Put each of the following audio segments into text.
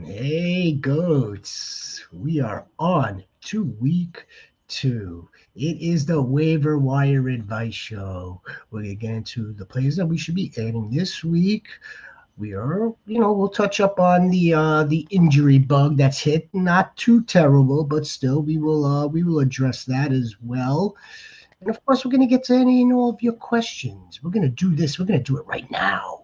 Hey, goats. We are on to week 2. It is the Waiver Wire Advice Show. We're going to get into the players that we should be adding this week. We'll touch up on the injury bug that's hit. Not too terrible, but still, we will address that as well. And of course, we're going to get to any and all of your questions. We're going to do this. We're going to do it right now.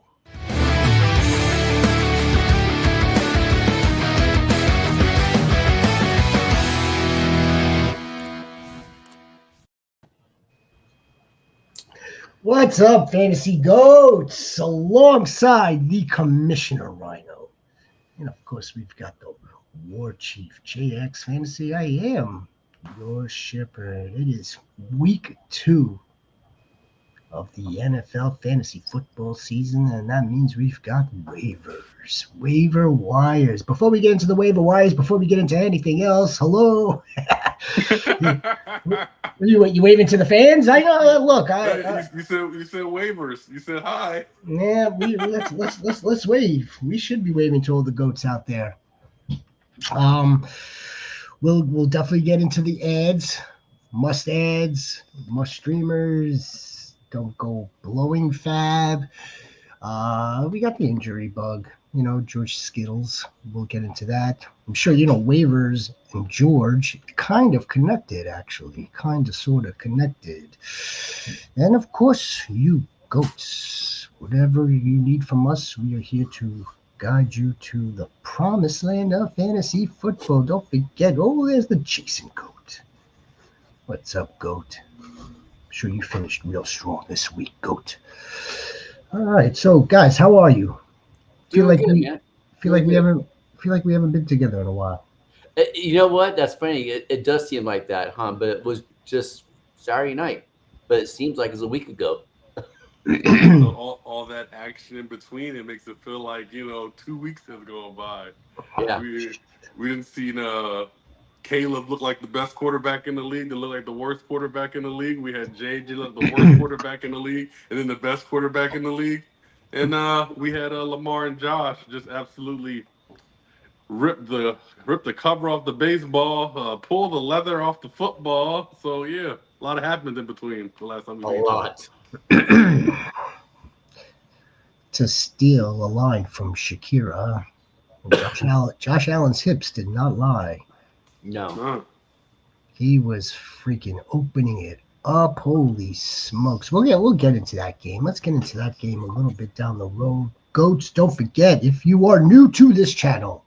What's up, Fantasy Goats? Alongside the Commissioner Rhino. And of course, we've got the War Chief JX Fantasy. I am your shipper. It is week 2 of the NFL fantasy football season, and that means we've got waivers, waiver wires. Before we get into the waiver wires, before we get into anything else, hello. You waving to the fans? I know. Look, you said waivers. You said hi. Yeah, let's wave. We should be waving to all the goats out there. We'll definitely get into the ads, must streamers. Don't go blowing fab. We got the injury bug. George Skittles. We'll get into that. I'm sure waivers and George kind of connected, actually. Kind of, sort of connected. And of course, you goats. Whatever you need from us, we are here to guide you to the promised land of fantasy football. Don't forget, there's the Jason Goat. What's up, Goat? I'm sure you finished real strong this week, Goat. All right, so guys, how are you? Feel like we haven't been together in a while. You know what? That's funny. It does seem like that, huh? But it was just Saturday night. But it seems like it was a week ago. all that action in between, it makes it feel like 2 weeks has gone by. Yeah. We didn't see Caleb look like the best quarterback in the league, to look like the worst quarterback in the league. We had JJ look the worst quarterback in the league, and then the best quarterback in the league. And we had Lamar and Josh just absolutely rip the cover off the baseball, pull the leather off the football. So yeah, a lot happened in between the last time we A lot. To steal a line from Shakira, Josh Allen's hips did not lie. No. He was freaking opening it up. Holy smokes. We'll get into that game. Let's get into that game a little bit down the road. Goats, don't forget, if you are new to this channel,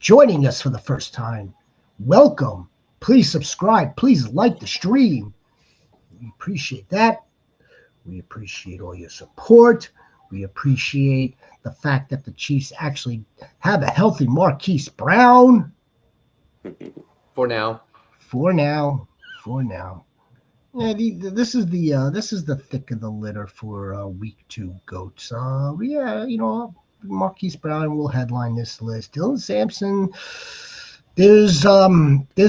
joining us for the first time, welcome. Please subscribe. Please like the stream. We appreciate that. We appreciate all your support. We appreciate the fact that the Chiefs actually have a healthy Marquise Brown. For now. Yeah, this is the thick of the litter for week 2 Goats. Marquise Brown will headline this list. Dylan Sampson. There's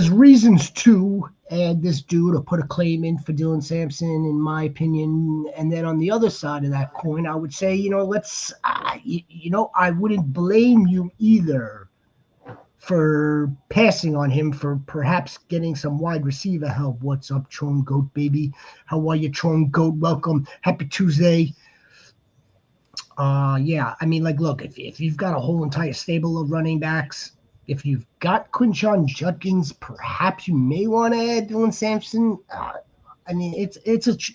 reasons to add this dude or put a claim in for Dylan Sampson, in my opinion. And then on the other side of that coin, I would say, I wouldn't blame you either for passing on him, for perhaps getting some wide receiver help. What's up, Tron Goat, baby? How are you, Tron Goat? Welcome. Happy Tuesday. Look, if you've got a whole entire stable of running backs, if you've got Quinshon Judkins, perhaps you may want to add Dylan Sampson.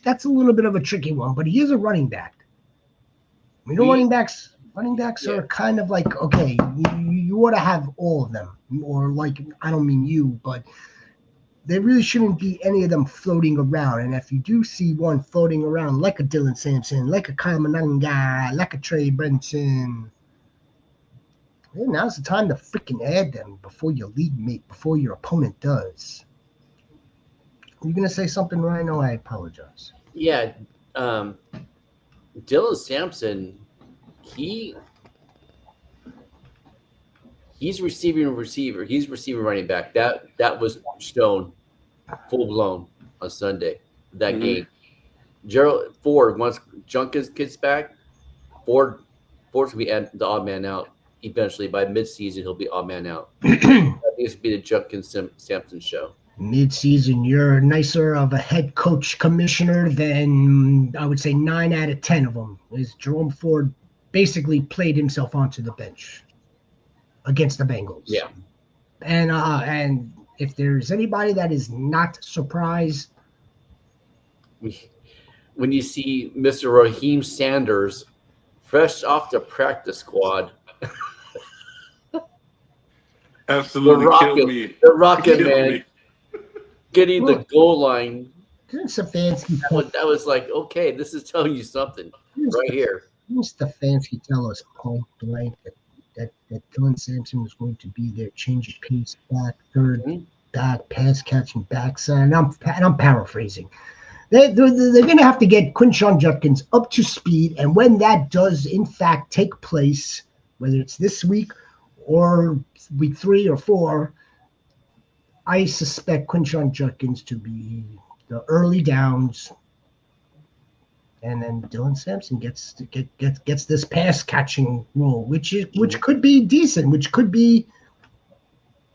That's a little bit of a tricky one, but he is a running back. Running backs are kind of like, okay, you ought to have all of them. Or like, I don't mean you, but there really shouldn't be any of them floating around. And if you do see one floating around, like a Dylan Sampson, like a Kyle Mananga, like a Trey Benson, now's the time to freaking add them before your league mate, before your opponent does. Are you going to say something, Rhino? I apologize. Yeah. Dylan Sampson, he's receiving receiver. He's receiving running back. That was shown full blown on Sunday. That game. Gerald Ford, once Junkins gets back, Ford's gonna be the odd man out eventually by midseason he'll be odd man out. I think it's be the Judkins Sampson show. Mid-season, you're nicer of a head coach commissioner than I would say 9 out of 10 of them. Is Jerome Ford basically played himself onto the bench against the Bengals. Yeah. And if there's anybody that is not surprised, when you see Mr. Raheem Sanders fresh off the practice squad, Absolutely killed me. The Rocket Man me. getting the goal line. That was like, okay, this is telling you something right here. Mr. Fancy tell us point blank that Dylan Sampson was going to be their change of pace back, third back, pass catching backside. And I'm paraphrasing. They're going to have to get Quinshon Judkins up to speed, and when that does in fact take place, whether it's this week or week 3 or 4, I suspect Quinshon Judkins to be the early downs, and then Dylan Sampson gets this pass catching role, which could be decent, which could be,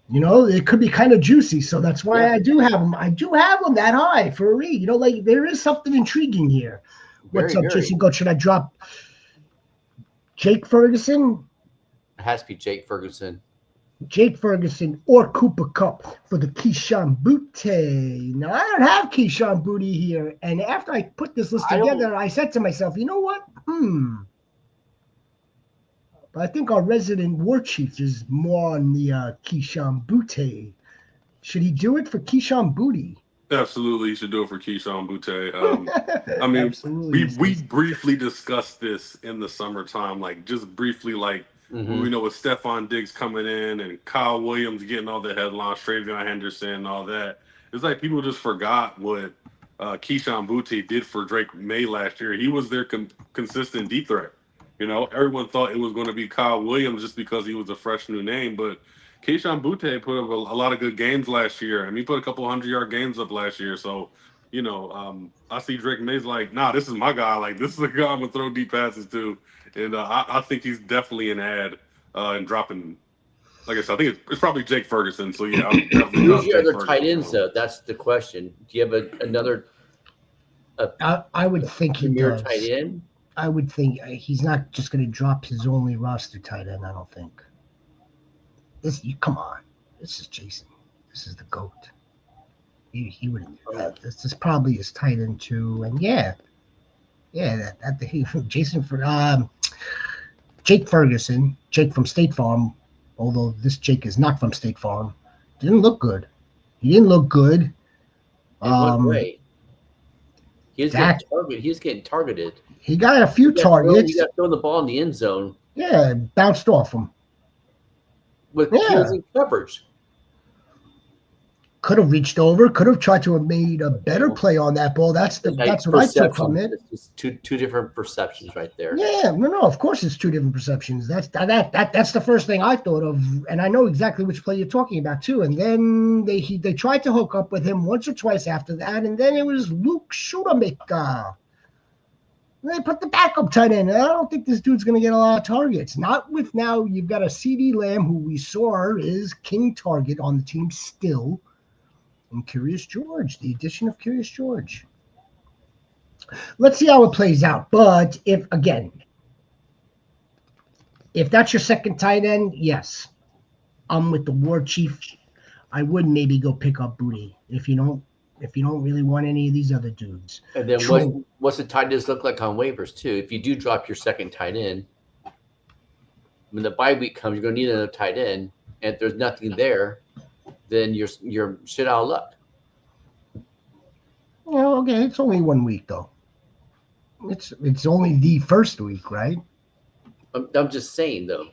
it could be kind of juicy. So that's why I do have him. I do have him that high for a read. Like there is something intriguing here. What's up, Jason? Go. Should I drop Jake Ferguson? It has to be Jake Ferguson. Jake Ferguson or Cooper Kupp for the Keyshawn Boutte. Now, I don't have Keyshawn Boutte here. And after I put this list together, I said to myself, you know what? But I think our resident war chief is more on the Keyshawn Boutte. Should he do it for Keyshawn Boutte? Absolutely, he should do it for Keyshawn Boutte. I mean, we briefly discussed this in the summertime, like just briefly, like, we know with Stephon Diggs coming in and Kyle Williams getting all the headlines, Travion Henderson and all that. It's like people just forgot what Keyshawn Boutte did for Drake May last year. He was their consistent deep threat. Everyone thought it was going to be Kyle Williams just because he was a fresh new name, but Keyshawn Boutte put up a lot of good games last year. I mean, he put a couple 100-yard games up last year. So, I see Drake May's like, nah, this is my guy. Like, this is the guy I'm going to throw deep passes to. And I think he's definitely an ad and dropping. Like I said, I think it's probably Jake Ferguson. So, yeah. Who's your other tight ends, though? That's the question. Do you have another? I would think he does. Tight end? I would think he's not just going to drop his only roster tight end, I don't think. Come on. This is Jason. This is the GOAT. He wouldn't do that. This is probably his tight end, too. And, Jason for Jake Ferguson, Jake from State Farm, although this Jake is not from State Farm, didn't look good. He didn't look good. In what way? He was getting targeted. He got a few targets. He got thrown the ball in the end zone. Yeah, bounced off him. With kills in coverage. Could have reached over. Could have tried to have made a better play on that ball. That's what I took from it. It's two different perceptions right there. Yeah, no. Of course, it's two different perceptions. That's the first thing I thought of, and I know exactly which play you're talking about too. And then they tried to hook up with him once or twice after that, and then it was Luke Schoonemaker. They put the backup tight end. I don't think this dude's going to get a lot of targets. Not with now you've got a CD Lamb, who we saw is king target on the team still. And Curious George, the addition of Curious George. Let's see how it plays out. But if that's your second tight end, yes, I'm with the war chief. I would maybe go pick up Boutte if you don't really want any of these other dudes. And then what's the tight ends look like on waivers too? If you do drop your second tight end, when the bye week comes, you're going to need another tight end. And if there's nothing there, then you're shit out of luck. Okay, it's only 1 week though. It's only the first week, right? I'm just saying though.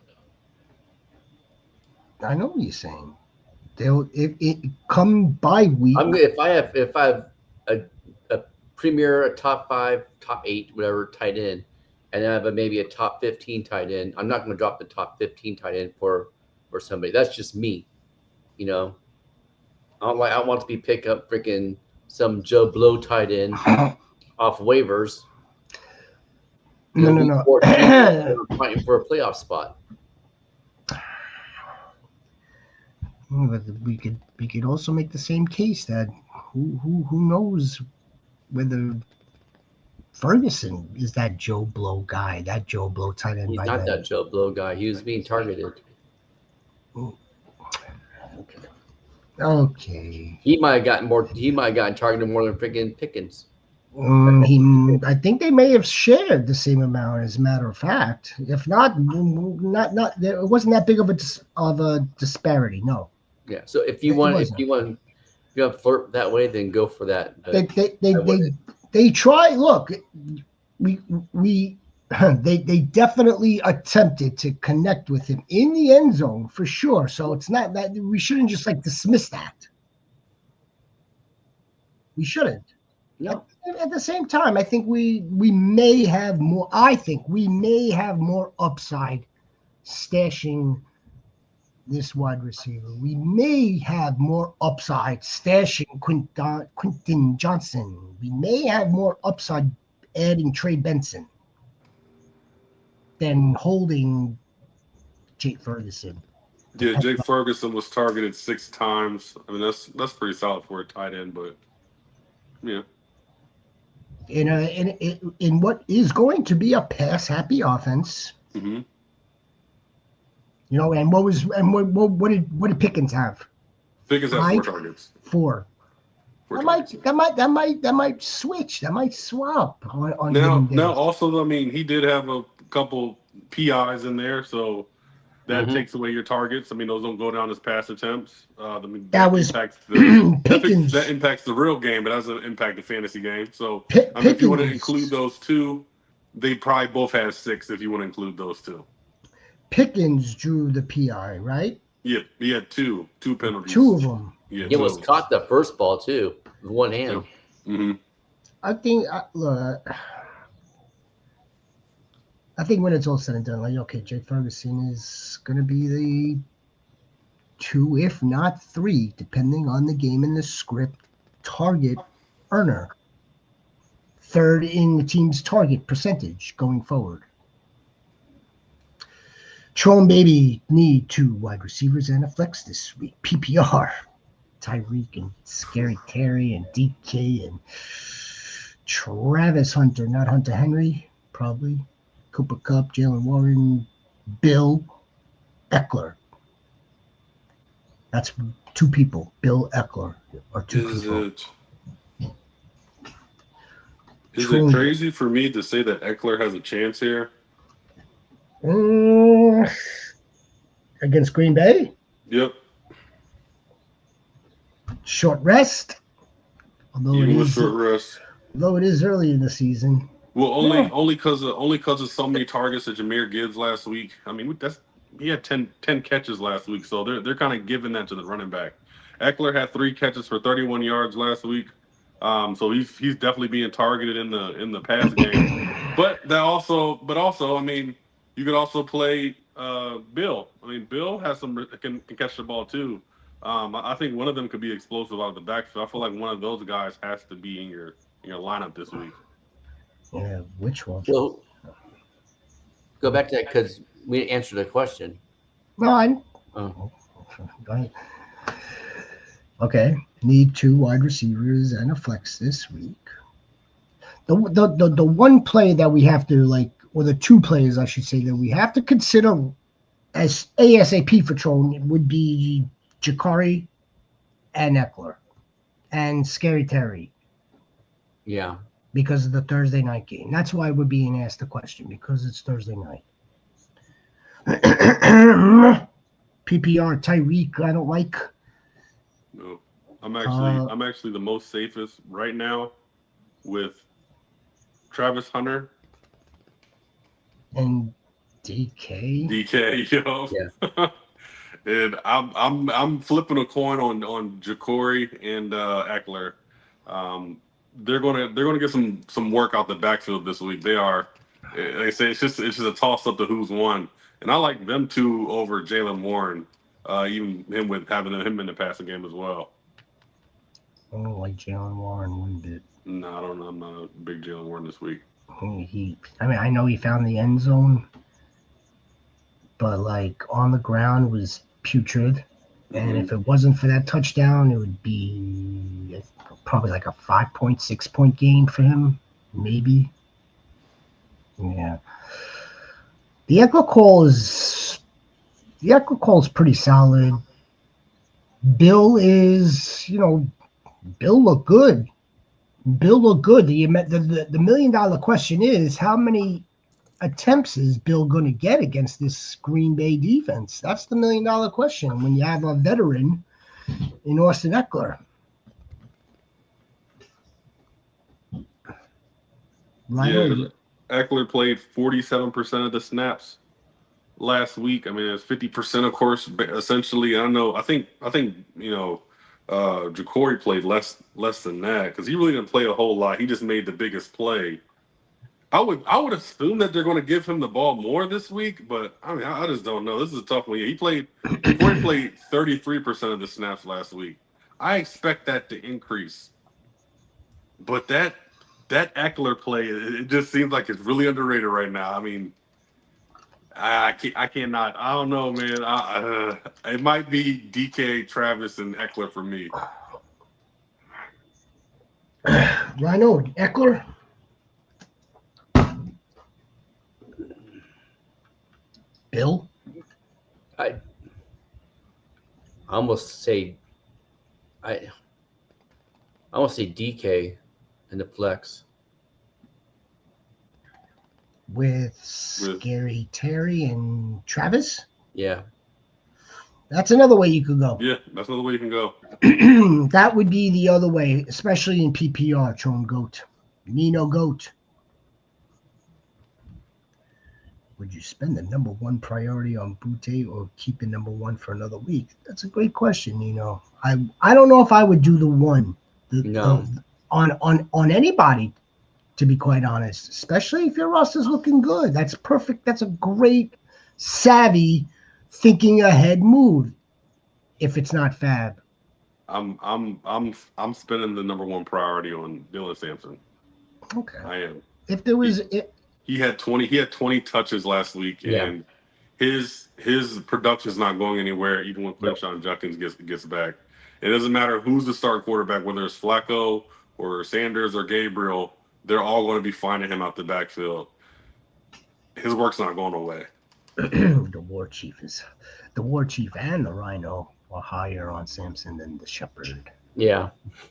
I know what you're saying. It come by week. If I have a premier, a top 5, top 8, whatever tight end, and I have maybe a top 15 tight end, I'm not going to drop the top 15 tight end for somebody. That's just me, I want to be pick up freaking some Joe Blow tight end off waivers. No. Fighting for a playoff spot. But we could also make the same case that who knows whether Ferguson is that Joe Blow guy, that Joe Blow tight end He's by not then. that Joe Blow guy. He was being targeted. Okay. He might have gotten more. He might have gotten targeted more than freaking Pickens. I think they may have shared the same amount, as a matter of fact. If not, it wasn't that big of a disparity. No, Yeah. So if you it want, wasn't. to flirt that way, then go for that. But They try. Look, we they definitely attempted to connect with him in the end zone for sure. So it's not that we shouldn't just like dismiss that. We shouldn't. no. At the same time, I think we may have more. I think we may have more upside stashing this wide receiver. We may have more upside stashing Quinton Johnson. We may have more upside adding Trey Benson than holding Jake Ferguson. Yeah, Jake Ferguson was targeted 6 times. I mean, that's pretty solid for a tight end, but yeah. In what is going to be a pass happy offense. Mm-hmm. And what did Pickens have? Pickens had 4 targets. 4. 4 That targets. might switch. That might swap on Now, also, I mean, he did have a couple PIs in there, so that takes away your targets. I mean, those don't go down as pass attempts. I mean, that was impacts the Pickens. that impacts the real game, but doesn't impact the fantasy game. So, if you want to include those two, they probably both had 6. If you want to include those two, Pickens drew the PI, right? Yeah, he had two penalties. 2 of them. Yeah, He was caught the first ball too with one hand. Yeah. Mm-hmm. I think when it's all said and done, like, okay, Jake Ferguson is going to be the 2, if not 3, depending on the game and the script, target earner. 3rd in the team's target percentage going forward. Tron Baby need 2 wide receivers and a flex this week. PPR. Tyreek and Scary Terry and DK and Travis Hunter, not Hunter Henry, probably. Cooper Kupp, Jalen Warren, Bill Eckler. That's 2 people. Bill Eckler are 2 people. Is it crazy for me to say that Eckler has a chance here? Against Green Bay? Yep. Short rest. Although it is early in the season. Well, only because of so many targets that Jahmyr Gibbs last week. I mean, he had 10 catches last week, so they're kind of giving that to the running back. Eckler had 3 catches for 31 yards last week, so he's definitely being targeted in the pass game. But also, I mean, you could also play Bill. I mean, Bill has can catch the ball too. I think one of them could be explosive out of the backfield. I feel like one of those guys has to be in your lineup this week. Yeah, which one? Well, go back to that because we didn't answer the question. No, Go ahead. Okay, need 2 wide receivers and a flex this week. The one play that we have to or the 2 players I should say that we have to consider as ASAP for Tron would be Jakari and Eckler and Scary Terry. Yeah. Because of the Thursday night game. That's why we're being asked the question, because it's Thursday night. PPR Tyreek, I don't like. No, I'm actually the most safest right now with Travis Hunter and DK. Yo. Yeah. And I'm flipping a coin on Jacory and Eckler. They're gonna get some work out the backfield this week. They are. They say it's just a toss up to who's won, and I like them 2 over Jalen Warren, even him with having him in the passing game as well. I don't like Jalen Warren one bit. No, I don't know. I'm not a big Jalen Warren this week. I know he found the end zone, but on the ground was putrid. And if it wasn't for that touchdown, it would be probably like a 5.6 point game for him, maybe. Yeah. The Eckler call is pretty solid. Bill is, Bill looked good. Bill looked good. The $1 million question is, how many attempts is Bill going to get against this Green Bay defense? That's the $1 million question when you have a veteran in Austin Eckler. Yeah, Eckler played 47% of the snaps last week. I mean, it's 50%, of course. Essentially, I think Jacory played less than that because he really didn't play a whole lot. He just made the biggest play. I would assume that they're going to give him the ball more this week, but I mean, I just don't know. This is a tough one. Jacory played 33% of the snaps last week. I expect that to increase, but that Eckler play, it just seems like it's really underrated right now. I mean, I cannot. I don't know, man. It might be DK, Travis, and Eckler for me. Rhino, Eckler. Bill. I almost say DK in the flex With Scary Terry and Travis. Yeah. That's another way you could go. Yeah, that's another way you can go. That would be the other way, especially in PPR, Tron Goat. Nino Goat. Would you spend the number one priority on Butte or keep it number one for another week? That's a great question, Nino. I don't know if I would do the one on anybody, to be quite honest, especially if your roster's looking good. That's perfect. That's a great, savvy, thinking ahead move. If it's not Fab, I'm spending the number one priority on Dylan Sampson. Okay, I am. If there was, he had 20 touches last week, and his production is not going anywhere, even when Quinshon Judkins gets back. It doesn't matter who's the starting quarterback, whether it's Flacco or Sanders or Gabriel. They're all going to be finding him out the backfield. His work's not going away. The War Chief and the Rhino are higher on Sampson than the Shepherd. Yeah,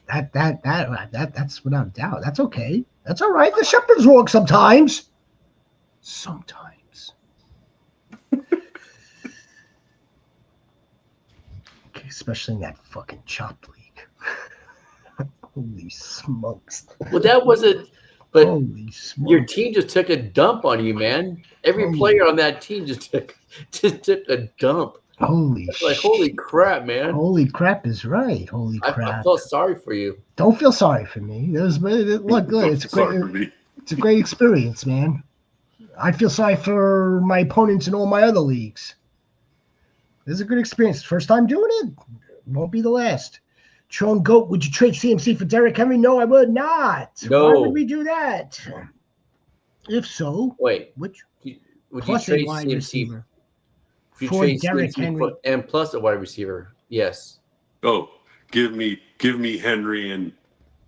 that's without a doubt. That's okay. That's all right. The Shepherd's wrong sometimes. Okay, especially in that fucking chopped league. Holy smokes. Well, that wasn't. But holy smokes. Your team just took a dump on you, man. Every player on that team just took a dump. Holy crap, man. Holy crap is right. Holy crap. I felt sorry for you. Don't feel sorry for me. Look good. It's great. It's a great experience, man. I feel sorry for my opponents in all my other leagues. This is a good experience. First time doing it. Won't be the last. Tron Goat, would you trade CMC for Derrick Henry? No, I would not. No. Why would we do that? If so, would you trade CMC receiver for Derrick Henry and plus a wide receiver? Yes. Oh, give me Henry and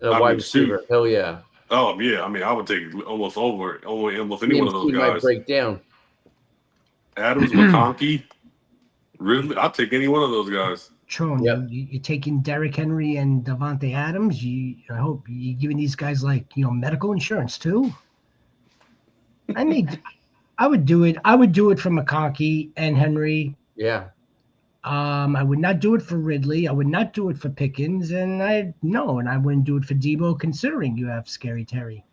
a wide receiver. Hell yeah. Oh yeah. I mean, I would take almost any one of those guys. Might break down. Adams, McConkey. Really, I'll take any one of those guys. Tron, you're taking Derrick Henry and Davante Adams. I hope you're giving these guys medical insurance too. I would do it. I would do it for McConkey and Henry. Yeah. I would not do it for Ridley. I would not do it for Pickens, and I wouldn't do it for Debo, considering you have Scary Terry.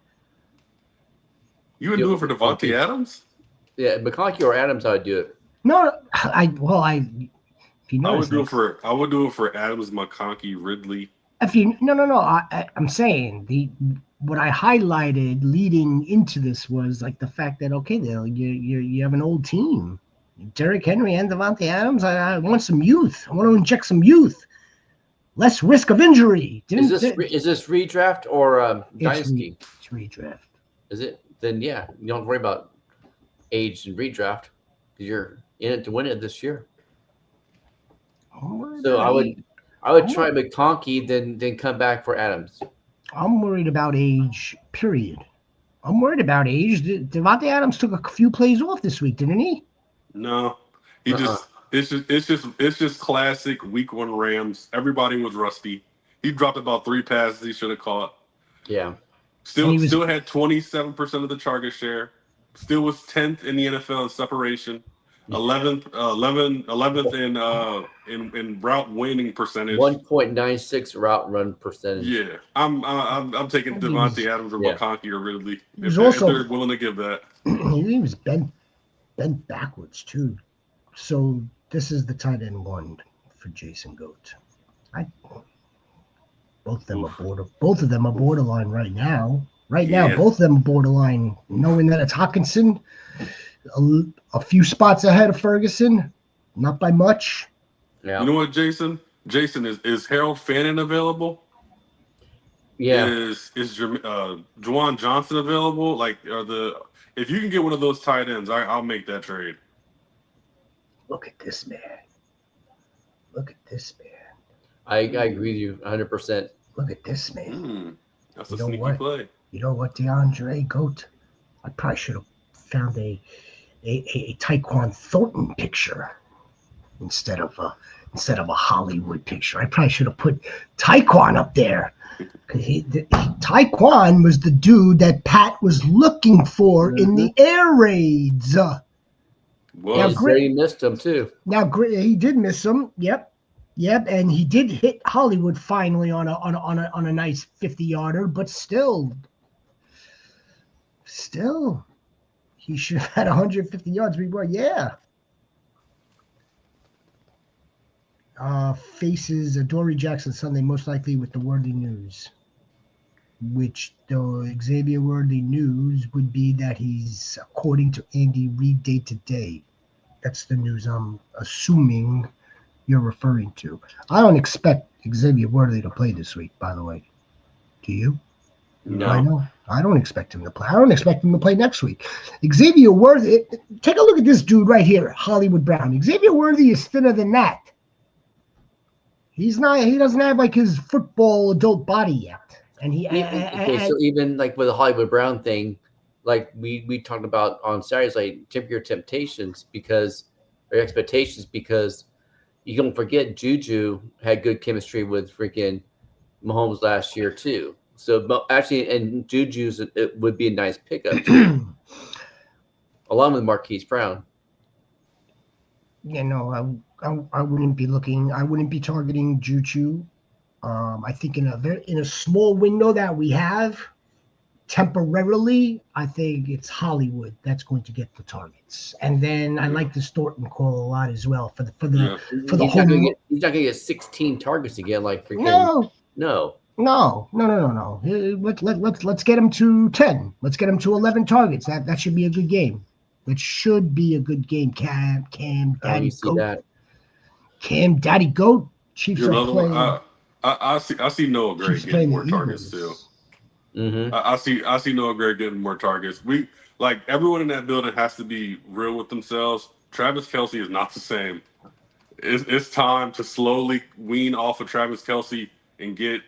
You would do it for Davante Adams? Yeah, McConkey or Adams, I would do it. No, I would do it for Adams, McConkey, Ridley. I'm saying what I highlighted leading into this was the fact that you have an old team, Derrick Henry and Davante Adams. I want some youth. I want to inject some youth, less risk of injury. Is this redraft or dynasty? It's redraft. Is it? Then yeah, you don't worry about age and redraft because you're in it to win it this year. So I would try McConkey, then come back for Adams. I'm worried about age, period. I'm worried about age. Devontae Adams took a few plays off this week, didn't he? No, he just it's just classic week 1 Rams. Everybody was rusty. He dropped about 3 passes he should have caught. Yeah. Still had 27% of the target share. Still was 10th in the NFL in separation. 11th in route winning percentage. 1.96 route run percentage. Yeah, I'm taking Devontae Adams or McConkey or Ridley if they're willing to give that. He was bent backwards too. So this is the tight end 1 for Jason Goat. Both of them are borderline right now. Right now, both of them are borderline, knowing that it's Hawkinson, a few spots ahead of Ferguson, not by much. Yeah. You know what, Jason? Jason, is Harold Fannin available? Yeah. Is Juwan Johnson available? Like, if you can get one of those tight ends, I'll make that trade. Look at this man. I agree with you 100%. Look at this man. That's a sneaky play. You know what, DeAndre Goat? I probably should have found a Tyquan Thornton picture instead of a Hollywood picture. I probably should have put Tyquan up there. Tyquan was the dude that Pat was looking for in the air raids. He missed him too. Now, he did miss him. Yep, and he did hit Hollywood finally on a nice 50-yarder, but still, he should have had 150 yards before. Yeah. Faces Adoree Jackson Sunday, most likely with the Worthy News, which the Xavier Worthy News would be that he's, according to Andy Reid, day to day. That's the news I'm assuming you're referring to. I don't expect Xavier Worthy to play this week, by the way. Do you? No. I don't expect him to play. I don't expect him to play next week. Xavier Worthy, take a look at this dude right here, Hollywood Brown. Xavier Worthy is thinner than that. He doesn't have like his football adult body yet. And so even like with the Hollywood Brown thing, like we talked about on Saturdays, like temper your expectations because you don't forget Juju had good chemistry with freaking Mahomes last year too. So actually, and Juju's it would be a nice pickup too, along with Marquise Brown. I wouldn't be looking. I wouldn't be targeting Juju. I think in a small window that we have temporarily, I think it's Hollywood that's going to get the targets, and then I like the Thornton call a lot as well for the whole. He's not going to get 16 targets again, like freaking. No. Let's get him to 10. Let's get him to 11 targets. That should be a good game. It should be a good game. Cam Daddy Goat. Cam Daddy Goat. Chiefs are playing. I see Noah Gray getting more targets too. Mm-hmm. I see Noah Gray getting more targets. We like everyone in that building has to be real with themselves. Travis Kelce is not the same. It's time to slowly wean off of Travis Kelce and get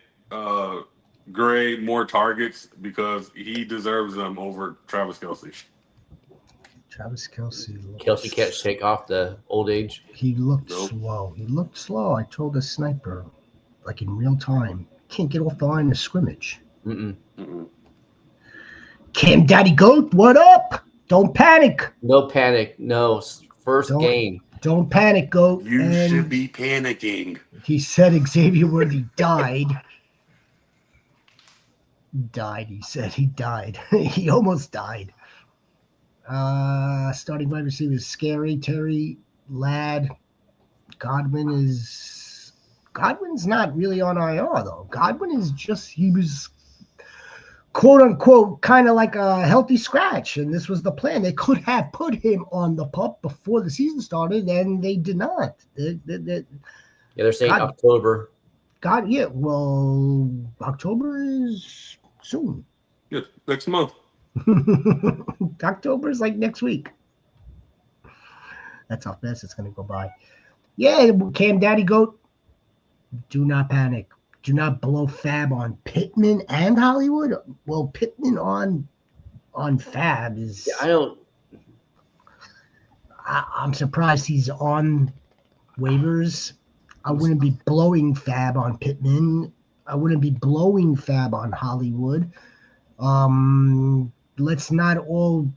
Gray more targets because he deserves them over Travis Kelce. Travis Kelce. Kelce can't shake off the old age. He looked slow. I told the sniper, like in real time, can't get off the line of scrimmage. Mm-mm. Cam Daddy Goat, what up? Don't panic. No panic. No. First game. Don't panic, Goat. You should be panicking. He said Xavier Worthy died. He said he died. He almost died. Starting wide receivers, Scary, Terry, Ladd. Godwin's not really on IR, though. He was quote unquote kind of like a healthy scratch, and this was the plan. They could have put him on the PUP before the season started, and they did not. They're saying October. October is soon. Yeah, next month. October is like next week. That's how fast it's going to go by. Yeah, Cam Daddy Goat, do not panic. Do not blow Fab on Pittman and Hollywood. Well, Pittman on Fab is. I don't. I'm surprised he's on waivers. I wouldn't be blowing Fab on Pittman. I wouldn't be blowing Fab on Hollywood. Let's not all.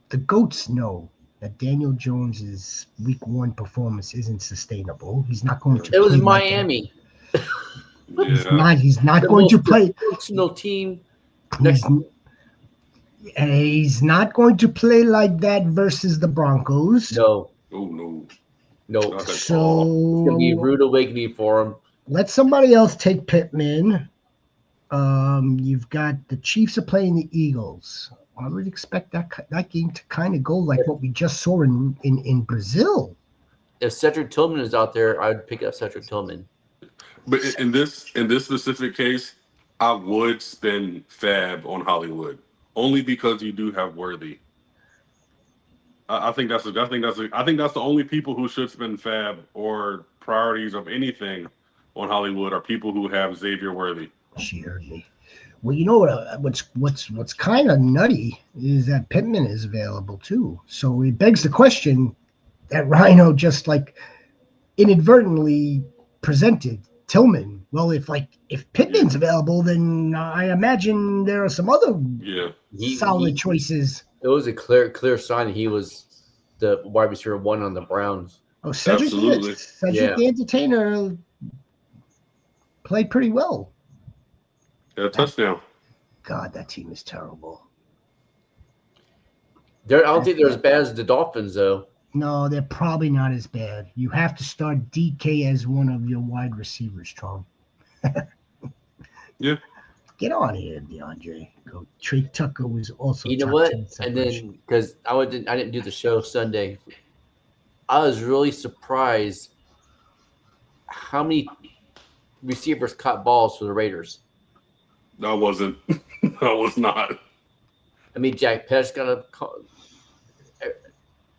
The Goats know that Daniel Jones's Week 1 performance isn't sustainable. He's not going to. It was play Miami. Like he's Yeah. not. He's not The going to most play. functional team. He's not going to play like that versus the Broncos. No, Oh no. no. Not It's at all. gonna be a So rude awakening for him. let somebody else take Pittman. You've got the Chiefs are playing the Eagles. I would expect that game to kind of go like what we just saw in Brazil. If Cedric Tillman is out there, I would pick up Cedric Tillman. But in this specific case, I would spend Fab on Hollywood only because you do have Worthy. I think that's the only people who should spend Fab or priorities of anything on Hollywood are people who have Xavier Worthy. She heard me. Well, you know what's kind of nutty is that Pittman is available too. So it begs the question that Rhino just like inadvertently presented Tillman. Well, if Pittman's available, then I imagine there are some other solid choices. It was a clear sign he was the wide receiver 1 on the Browns. Oh, Cedric the Entertainer played pretty well. Yeah, touchdown. God, that team is terrible. I don't think they're as bad as the Dolphins, though. No, they're probably not as bad. You have to start DK as one of your wide receivers, Tom. Yeah. Get on here, DeAndre. Trey Tucker was also. You know what? And then because I didn't do the show Sunday, I was really surprised how many receivers caught balls for the Raiders. I wasn't. I was not. I mean, Jack Pettis got a call.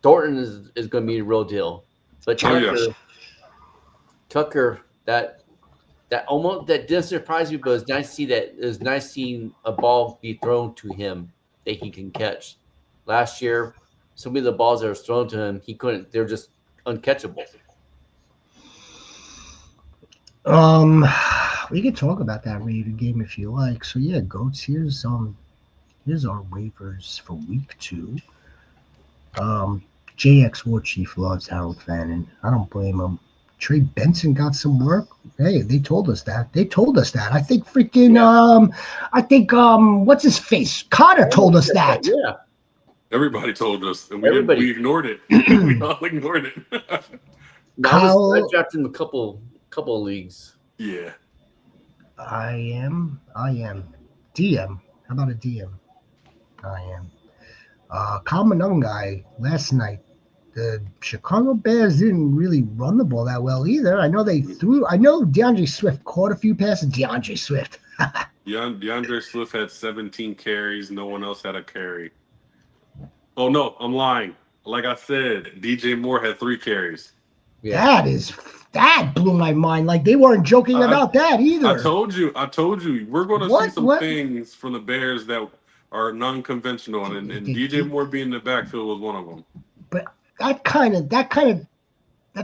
Thornton is going to be the real deal, but Tucker, that almost that didn't surprise me, but it's nice to see that. It was nice seeing a ball be thrown to him that he can catch. Last year, some of the balls that were thrown to him, he couldn't. They're just uncatchable. We could talk about that Raider game if you like. So yeah, Goats. Here's our waivers for week 2. JX War Chief loves Harold Fannin. I don't blame him. Trey Benson got some work. Hey, they told us that. I think what's his face? Carter told us that. Yeah. Everybody told us, and we ignored it. We all ignored it. I drafted him a couple of leagues. Yeah. I am. DM. How about a DM? I am. Kyle Monungai last night. The Chicago Bears didn't really run the ball that well either. I know DeAndre Swift caught a few passes. DeAndre Swift had 17 carries. No one else had a carry. Oh, no, I'm lying. Like I said, DJ Moore had 3 carries. Yeah. That blew my mind. Like they weren't joking about that either. I told you. We're going to see some things from the Bears that are non-conventional, and DJ Moore being in the backfield was one of them. But that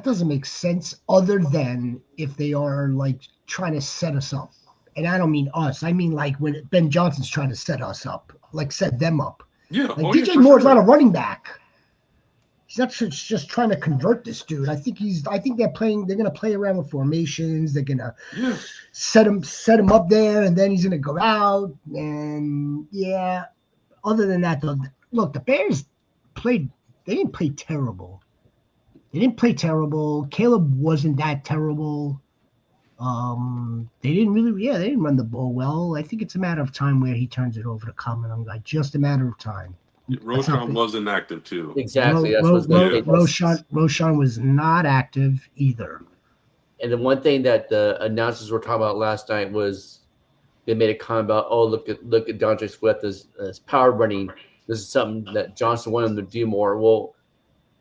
doesn't make sense other than if they are like trying to set us up. And I don't mean us. I mean like when Ben Johnson's trying to set us up, like set them up. Yeah. Like DJ Moore's not a running back. He's not just trying to convert this dude. I think they're going to play around with formations. They're going to set him up there, and then he's going to go out. And yeah, other than that, though, look, the Bears they didn't play terrible. Caleb wasn't that terrible. They didn't run the ball well. I think it's a matter of time where he turns it over to Kamanunga. Just a matter of time. Roshan wasn't active too. Exactly. Roshan was not active either. And the one thing that the announcers were talking about last night was they made a comment about, look at DeAndre Swift as power running. This is something that Johnson wanted him to do more. Well,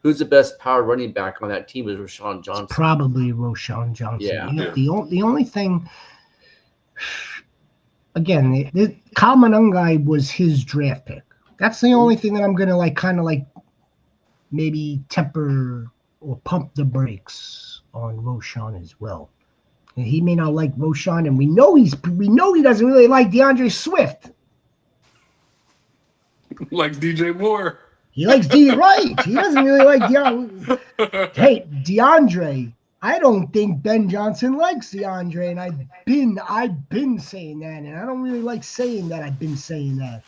who's the best power running back on that team is Rashawn Johnson. Probably Roshan Johnson. Yeah. You know, the only thing, again, Kyle Monangai was his draft pick. That's the only thing that I'm gonna maybe temper or pump the brakes on Roshan as well. And he may not like Roshan, and we know he doesn't really like DeAndre Swift. Like DJ Moore. He likes right. He doesn't really like DeAndre. Hey, DeAndre. I don't think Ben Johnson likes DeAndre, and I've been saying that, and I don't really like saying that I've been saying that.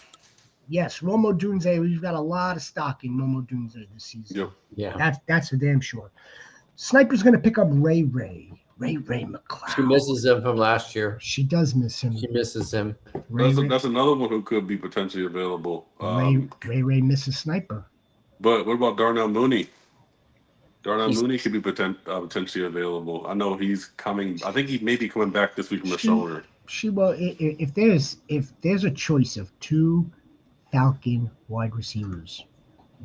Yes, Romo Dunze, we've got a lot of stock in Romo Dunze this season. Yep. Yeah. That's for damn sure. Sniper's going to pick up Ray McLeod. She misses him from last year. She does miss him. She misses him. That's another one who could be potentially available. Ray misses Sniper. But what about Darnell Mooney? Mooney could be potentially available. I know he's coming. I think he may be coming back this week from a shoulder. If there's a choice of two Falcon wide receivers,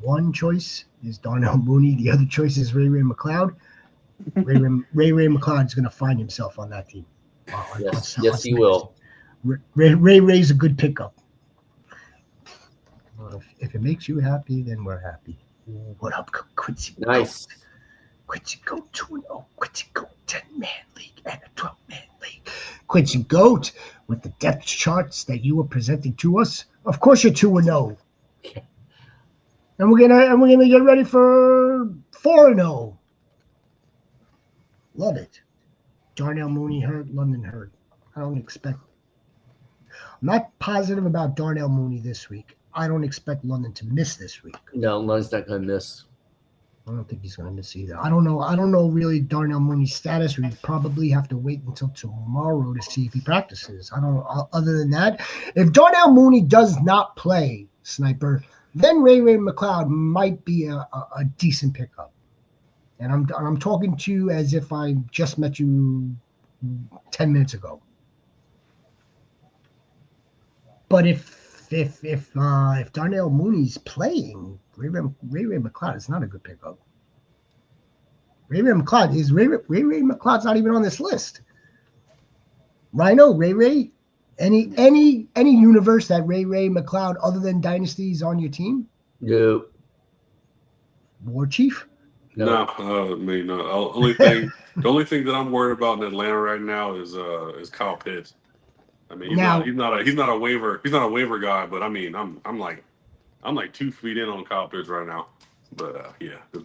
one choice is Darnell Mooney. The other choice is Ray McLeod. Ray McLeod is going to find himself on that team. Yes, he will. Ray's a good pickup. If it makes you happy, then we're happy. What up, Quincy? Nice. Quincy Goat 2-0. Quincy Goat 10-man league and a 12-man league. Quincy Goat with the depth charts that you were presenting to us. Of course, you're 2-0. Okay. And we're gonna get ready for 4-0. Love it. Darnell Mooney hurt. London hurt. I'm not positive about Darnell Mooney this week. I don't expect London to miss this week. No, London's not going to miss. I don't think he's going to miss either. I don't know really Darnell Mooney's status. We probably have to wait until tomorrow to see if he practices. I don't know. Other than that, if Darnell Mooney does not play, Sniper, then Ray McLeod might be a decent pickup. And I'm talking to you as if I just met you 10 minutes ago. But if Darnell Mooney's playing, Ray McLeod is not a good pickup. Ray McLeod's not even on this list. Rhino, Ray, any universe that Ray McLeod other than Dynasty is on your team? No. War Chief? No. The only thing that I'm worried about in Atlanta right now is Kyle Pitts. I mean, he's not a waiver guy, but I mean, I'm like 2 feet in on Kyle Pitts right now. But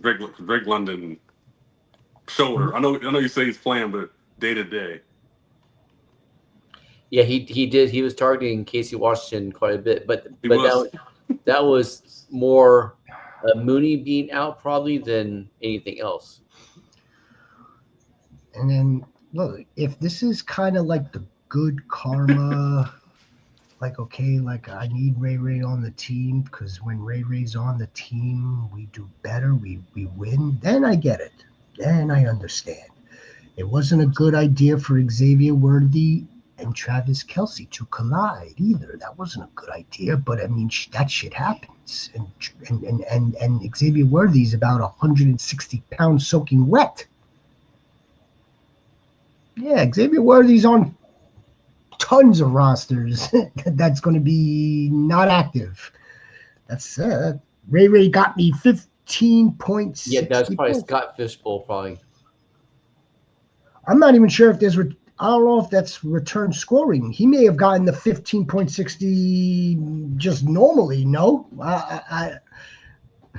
Greg London shoulder. I know you say he's playing, but day to day. Yeah, he did. He was targeting Casey Washington quite a bit, but that was more Mooney being out probably than anything else. And then look, if this is kind of like the good karma, I need Ray on the team because when Ray's on the team, we do better, we win. Then I get it. Then I understand. It wasn't a good idea for Xavier Worthy and Travis Kelce to collide either. That wasn't a good idea, but I mean that shit happens. And Xavier Worthy's about 160 pounds soaking wet. Yeah, Xavier Worthy's on tons of rosters that's going to be not active. That's Ray got me 15 points. Yeah, that's probably Scott Fishbowl probably. I'm not even sure if I don't know if that's return scoring. He may have gotten the 15.60 just normally. No, Yeah,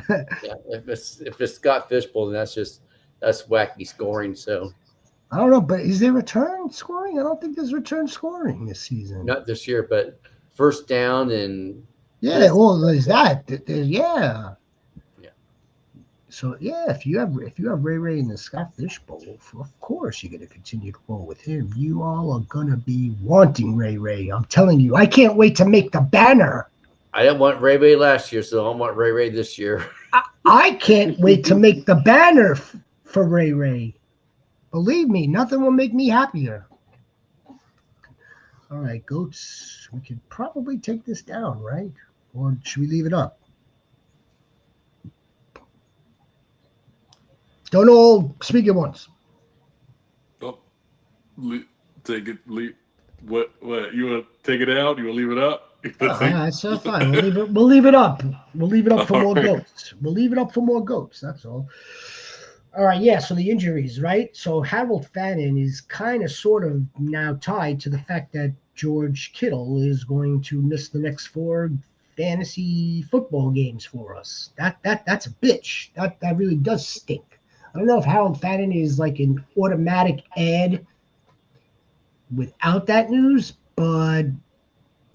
if it's Scott Fishbowl, then that's wacky scoring. So I don't know, but is there return scoring? I don't think there's return scoring this season. Not this year, but first down and there's that. Yeah. So if you have Ray in the Scott Fishbowl, of course you're gonna continue to roll with him. You all are gonna be wanting Ray. I'm telling you, I can't wait to make the banner. I didn't want Ray last year, so I want Ray this year. I can't wait to make the banner for Ray. Believe me, nothing will make me happier. All right, Goats, we could probably take this down, right? Or should we leave it up? Don't all speak at once. Oh, take it. What? You want to take it out? You want to leave it up? You wanna That's fine. We'll leave it. We'll leave it up. We'll leave it up for All more right. goats. We'll leave it up for more goats. That's all. All right. Yeah. So the injuries, right? So Harold Fannin is kind of, sort of now tied to the fact that George Kittle is going to miss the next 4 fantasy football games for us. That's a bitch. That really does stink. I don't know if Harold Fannin is like an automatic ad without that news, but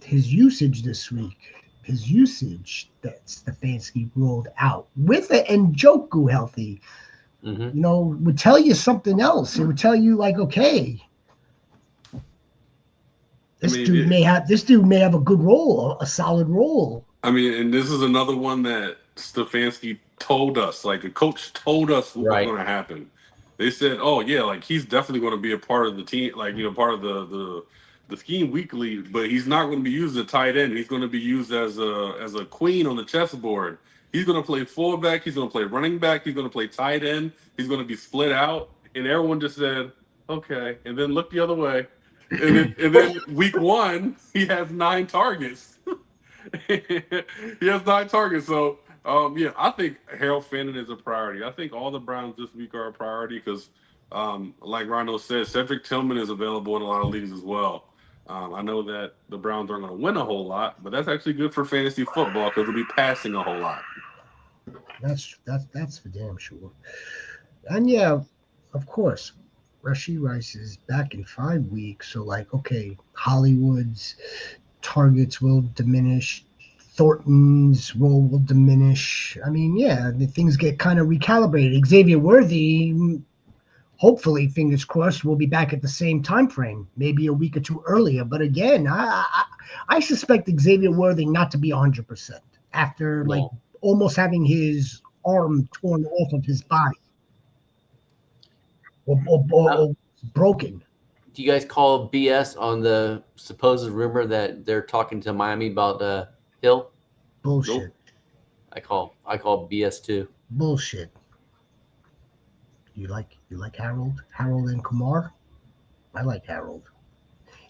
his usage this week, his usage that Stefanski rolled out with it and Njoku healthy, would tell you something else. It would tell you like, okay, this dude may have a good role, a solid role. I mean, and this is another one that Stefanski told us, like the coach told us what was going to happen. They said, "Oh yeah, like he's definitely going to be a part of the team, like part of the scheme weekly, but he's not going to be used as a tight end. He's going to be used as a queen on the chessboard. He's going to play fullback. He's going to play running back. He's going to play tight end. He's going to be split out." And everyone just said, "Okay," and then looked the other way. And then week 1, he has 9 targets. He has 9 targets. So, I think Harold Fannin is a priority. I think all the Browns this week are a priority because, like Rhino said, Cedric Tillman is available in a lot of leagues as well. I know that the Browns aren't going to win a whole lot, but that's actually good for fantasy football because they'll be passing a whole lot. That's for damn sure. And yeah, of course, Rashee Rice is back in 5 weeks. So like, okay, Hollywood's targets will diminish. Thornton's role will diminish. I mean, yeah, the things get kind of recalibrated. Xavier Worthy, hopefully, fingers crossed, will be back at the same time frame, maybe a week or 2 earlier. But again, I suspect Xavier Worthy not to be 100% after like almost having his arm torn off of his body or broken. Do you guys call BS on the supposed rumor that they're talking to Miami about Hill? Bullshit. Nope. I call BS too. Bullshit. You like Harold and Kumar? I like Harold.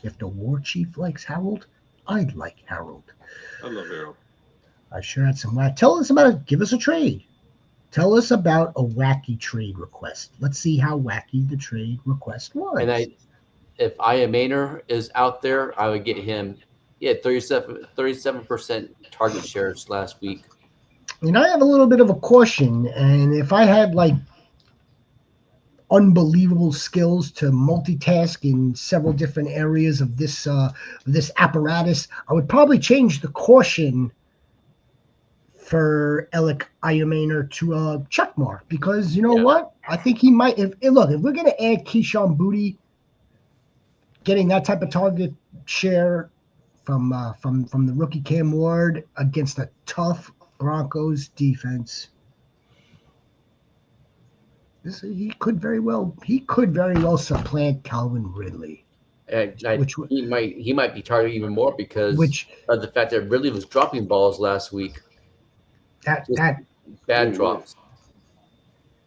If the war chief likes Harold, I'd like Harold. I love Harold. I sure had some. Tell us about it. Give us a trade. Tell us about a wacky trade request. Let's see how wacky the trade request was. And if Aya Maynor is out there, I would get him. He had 37% target shares last week. And I have a little bit of a caution. And if I had like unbelievable skills to multitask in several different areas of this apparatus, I would probably change the caution for Alec Ayamainer to a check mark because you know what? I think he might. If we're going to add Keyshawn Boutte, getting that type of target share from the rookie Cam Ward against a tough Broncos defense, he could very well supplant Calvin Ridley. He might be targeted even more because of the fact that Ridley was dropping balls last week. Bad drops.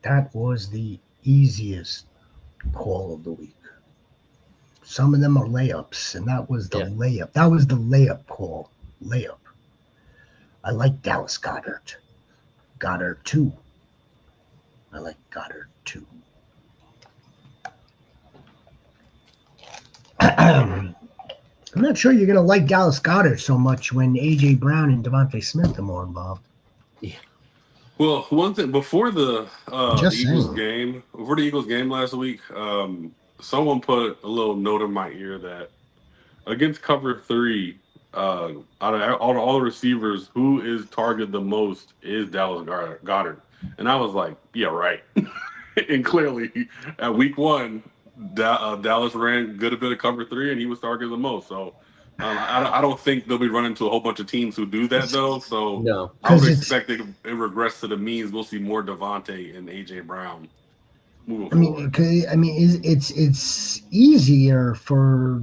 That was the easiest call of the week. Some of them are layups, and that was the layup. That was the layup call. Layup. I like Dallas Goedert. Goddard 2. I like Goddard 2. I'm not sure you're going to like Dallas Goedert so much when A.J. Brown and Devontae Smith are more involved. Yeah. Well, one thing before the Eagles game last week, someone put a little note in my ear that against cover 3, out of all the receivers, who is targeted the most is Dallas Goedert. And I was like, yeah, right. And clearly, at week 1, Dallas ran a bit of cover 3, and he was targeted the most. So I don't think they'll be running to a whole bunch of teams who do that, though. So no. I would expect it regress to the means. We'll see more Devontae and A.J. Brown moving forward. It's easier for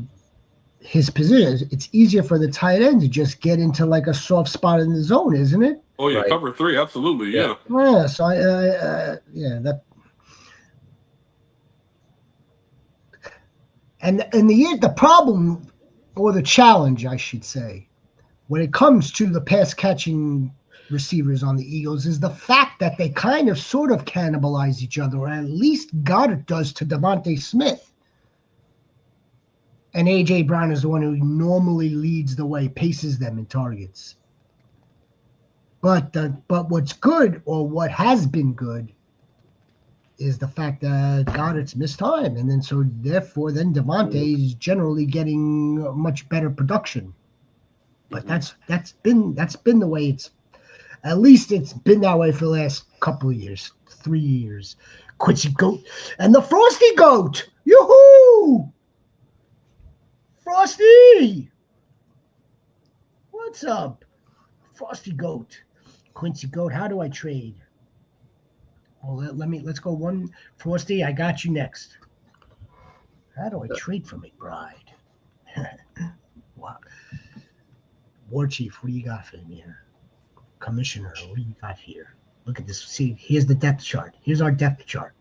his position. It's easier for the tight end to just get into like a soft spot in the zone, isn't it? Oh yeah, right. Cover 3, absolutely, yeah. Yeah, so And the problem, or the challenge, I should say, when it comes to the pass catching receivers on the Eagles is the fact that they kind of sort of cannibalize each other, or at least Goddard does to Devontae Smith. And A.J. Brown is the one who normally leads the way, paces them in targets. But what's good, or what has been good, is the fact that Goddard's missed time, and then then Devontae is generally getting much better production. But that's been the way it's. At least it's been that way for the last couple of years, 3 years. Quincy Goat and the Frosty Goat. Yoo-hoo! Frosty! What's up? Frosty Goat. Quincy Goat, how do I trade? Well, let's go one. Frosty, I got you next. How do I trade for McBride? Wow. War Chief, what do you got for me here? Commissioner, what do you got here? Look at this. See, here's the depth chart. Here's our depth chart.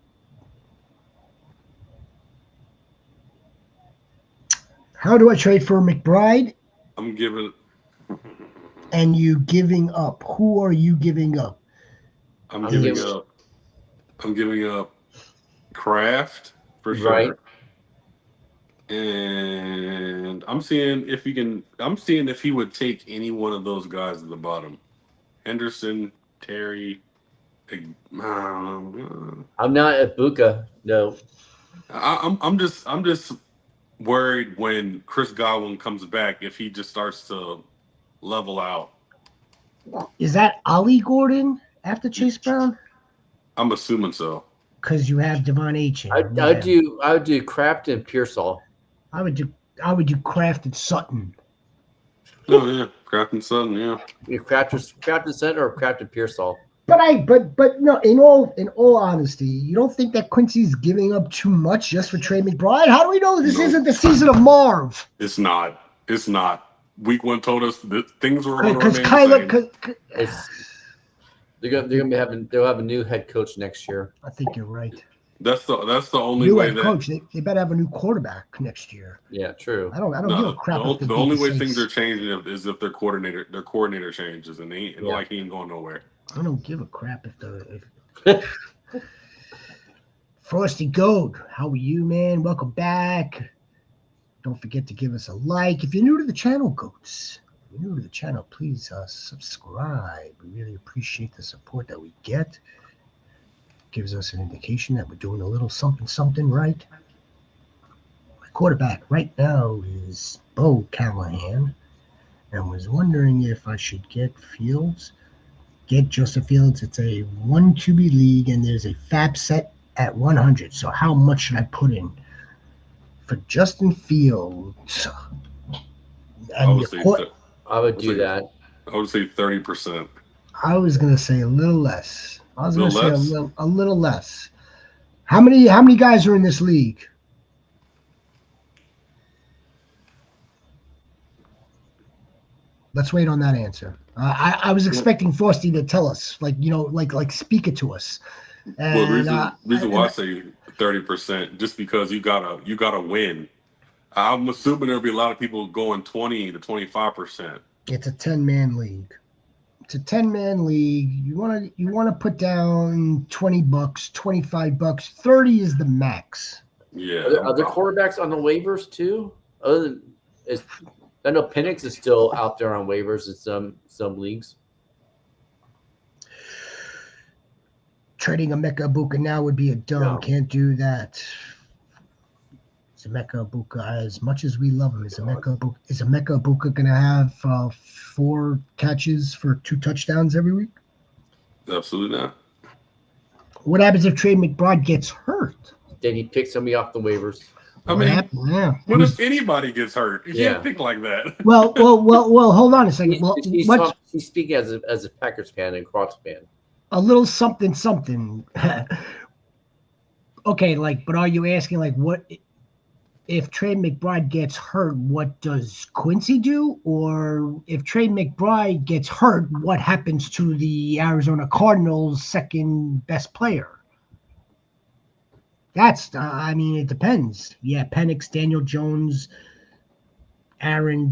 How do I trade for McBride? I'm giving. And you giving up. Who are you giving up? I'm giving up Kraft for sure. Right. And I'm seeing if he would take any one of those guys at the bottom. Henderson, Terry. I'm not at Buka, no. I'm just worried when Chris Godwin comes back if he just starts to level out. Is that Ollie Gordon after Chase Brown? I'm assuming so. Because you have Devon H. I would do Kraft and Pearsall. I would do Kraft and Sutton. Oh yeah, Kraft and Sutton, yeah. Kraft and Sutton or Kraft and Pearsall. But no, in all honesty, you don't think that Quincy's giving up too much just for Trey McBride? How do we know this isn't the season of Marv? It's not. Week 1 told us that things were going to Because remain the same. They'll have a new head coach next year. I think you're right. That's the only New way head coach. They better have a new quarterback next year. Yeah, true. I don't give a crap. The only way things are changing is if their coordinator changes, and he ain't going nowhere. I don't give a crap if Frosty Goat, how are you, man? Welcome back. Don't forget to give us a like. If you're new to the channel, Goats, if you're new to the channel, please subscribe. We really appreciate the support that we get. Gives us an indication that we're doing a little something right. My quarterback right now is Bo Callahan, and was wondering if I should get Fields. Get Joseph Fields. It's a 1 QB league, and there's a fab set at 100. So how much should I put in for Justin Fields? I would do that. I would say 30%. I was gonna say a little less. I was gonna say a little less. How many guys are in this league? Let's wait on that answer. I was expecting Frosty to tell us, like speak it to us. And, reason why I say 30%, just because you gotta win. I'm assuming there'll be a lot of people going 20 to 25%. It's a 10-man league. It's a 10-man league. You wanna put down $20, $25, 30 is the max. Yeah. Are there quarterbacks on the waivers too? I know Penix is still out there on waivers in some leagues. Trading Emeka Ibuka now would be a dumb. No. Can't do that. Emeka Ibuka, as much as we love him, is Emeka Ibuka going to have 4 catches for 2 touchdowns every week? Absolutely not. What happens if Trey McBride gets hurt? Then he picks somebody off the waivers. I mean, what if anybody gets hurt? You can't think like that. Well, hold on a second. He's speaking as a Packers fan and Crocs fan. A little something. Okay, but are you asking what if Trey McBride gets hurt? What does Quincy do? Or if Trey McBride gets hurt, what happens to the Arizona Cardinals' second best player? I mean, it depends. Yeah, Penix, Daniel Jones, Aaron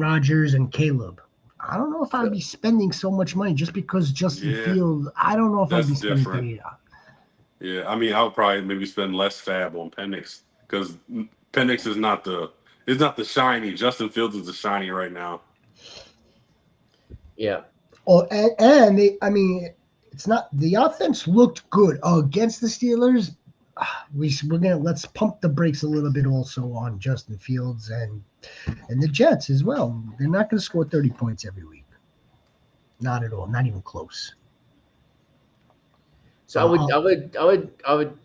Rodgers, and Caleb. I don't know if I'd be spending so much money just because Justin Yeah, Fields. I don't know if I'd that's be spending different. 30. Yeah, I mean, I would probably maybe spend less fab on Penix because Penix is not the shiny. Justin Fields is the shiny right now. Yeah. Oh, and I mean, it's not the offense looked good against the Steelers. We're gonna let's pump the brakes a little bit also on Justin Fields and the Jets as well. They're not going to score 30 points every week. Not at all. Not even close. So I would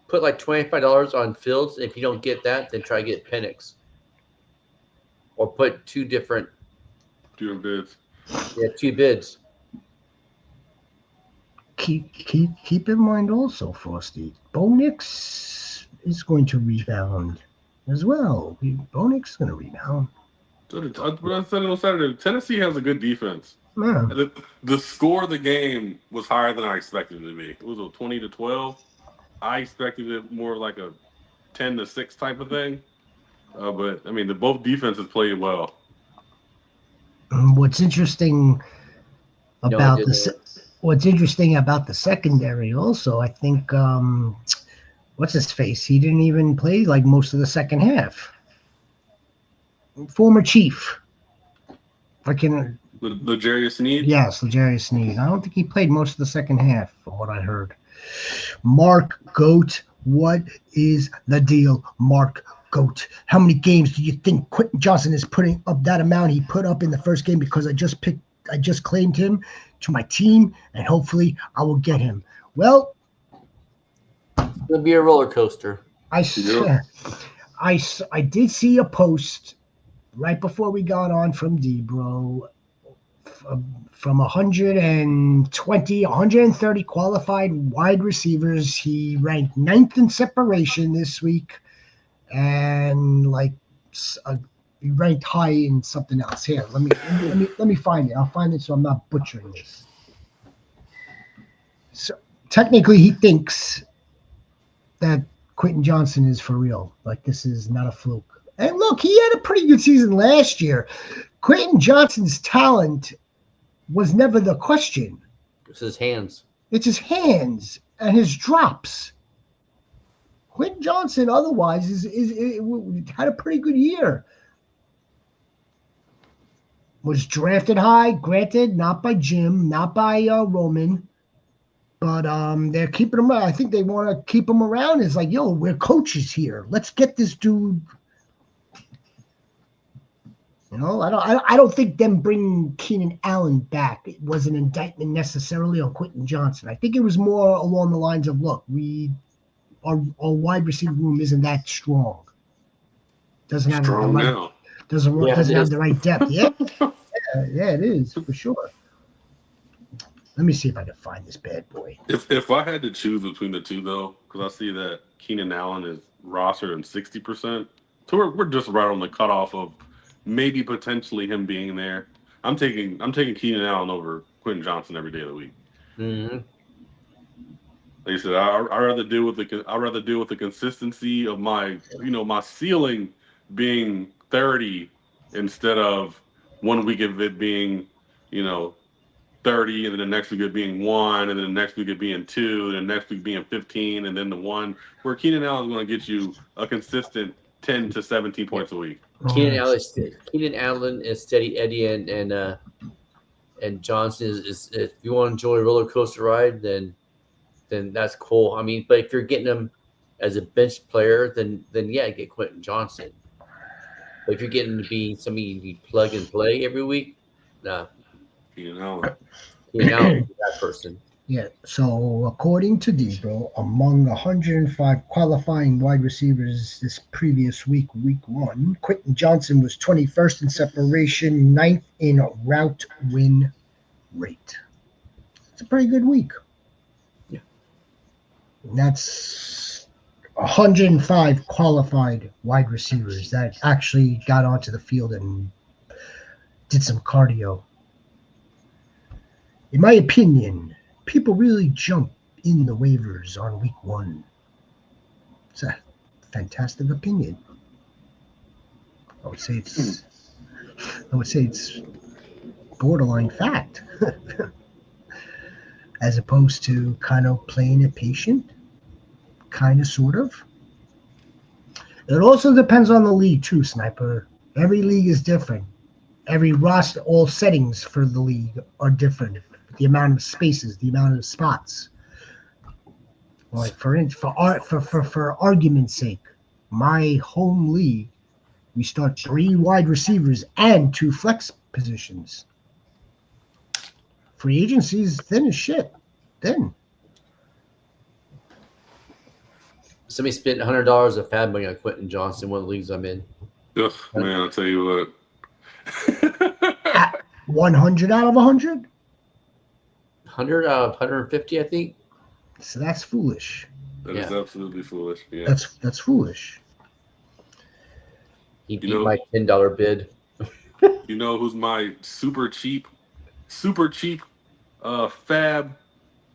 put like $25 on Fields. If you don't get that, then try to get Penix, or put two Bids. bids. Keep in mind also, Frosty, Bo Nix is going to rebound as well. Bo Nix is going to rebound. What I said on Saturday, Tennessee has a good defense. Man, The score of the game was higher than I expected it to be. It was a 20-12. I expected it more like a 10-6 type of thing. But I mean, both defenses played well. what's interesting about the secondary also, I think what's his face? He didn't even play like most of the second half. Former Chief. I can L'Jarius Sneed? Yes, L'Jarius Sneed. I don't think he played most of the second half, from what I heard. Mark Goat, what is the deal, Mark Goat? How many games do you think Quentin Johnson is putting up that amount he put up in the first game because I just claimed him to my team, and hopefully I will get him. Well, it'll be a roller coaster. I did see a post right before we got on from Debro from 120, 130 qualified wide receivers. He ranked 9th in separation this week, and he ranked high in something else. Here, let me find it. I'll find it so I'm not butchering this. So technically, he thinks that Quentin Johnson is for real. Like, this is not a fluke. And look, he had a pretty good season last year. Quentin Johnson's talent was never the question. It's his hands. It's his hands and his drops. Quentin Johnson, otherwise, had a pretty good year. Was drafted high, granted, not by Jim, not by Roman, but they're keeping him. I think they want to keep him around. It's like, yo, we're coaches here. Let's get this dude. You know, I don't think them bringing Keenan Allen back, it was an indictment necessarily on Quentin Johnson. I think it was more along the lines of, look, our wide receiver room isn't that strong. Doesn't have strong the right, now. doesn't have the right depth. Yeah, yeah, it is for sure. Let me see if I can find this bad boy. If I had to choose between the two, though, because I see that Keenan Allen is rostered in 60%, so we're just right on the cutoff of maybe potentially him being there. I'm taking Keenan Allen over Quentin Johnson every day of the week. Mm-hmm. Like I said, I'd rather deal with the consistency of my ceiling being 30 instead of 1 week of it being 30, and then the next week it being 1, and then the next week it being 2, and the next week being 15, and then the 1. Where Keenan Allen is going to get you a consistent 10 to 17 points a week. Keenan Allen is steady Eddie, and Johnson is if you want to enjoy a roller coaster ride, then that's cool. I mean, but if you're getting him as a bench player, then yeah, get Quentin Johnson. But if you're getting to be somebody you plug and play every week, nah. Keenan Allen is that person. Yeah, so according to Debro, among 105 qualifying wide receivers this previous week 1, Quentin Johnson was 21st in separation, 9th in route win rate. It's a pretty good week. Yeah. And that's 105 qualified wide receivers that actually got onto the field and did some cardio. In my opinion, people really jump in the waivers on week 1. It's a fantastic opinion. I would say it's borderline fact, as opposed to kind of playing it patient, kind of, sort of. It also depends on the league too, Sniper. Every league is different. Every roster, all settings for the league are different. The amount of spaces, the amount of spots. Like for argument's sake, my home league, we start 3 wide receivers and 2 flex positions. Free agency is thin as shit. Thin. Somebody spent $100 of fab money on Quentin Johnson, one of the leagues I'm in. Ugh, man, I'll tell you what. 100 out of 100? 100 out of 150, I think. So that's foolish. That is absolutely foolish. Yeah. That's foolish. He beat my $10 bid. You know who's my super cheap fab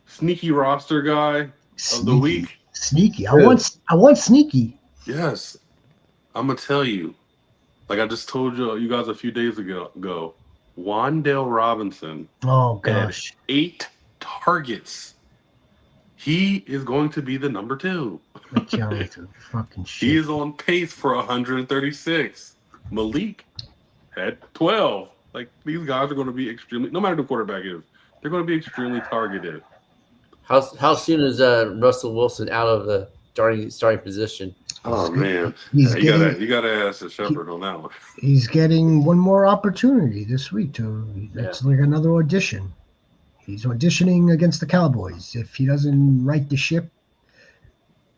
sneaky roster guy of the week? Sneaky. I want sneaky. Yes. I'm gonna tell you. Like I just told you guys a few days ago. Wan'Dale Robinson. Oh gosh. Had 8 targets. He is going to be the number 2. The Giants are fucking shit. He is on pace for 136. Malik had 12. Like these guys are going to be extremely, no matter who the quarterback is, they're going to be extremely targeted. How soon is Russell Wilson out of the starting position? Oh man, you gotta ask the shepherd on that one. He's getting one more opportunity this week that's like another audition. He's auditioning against the Cowboys. If he doesn't right the ship,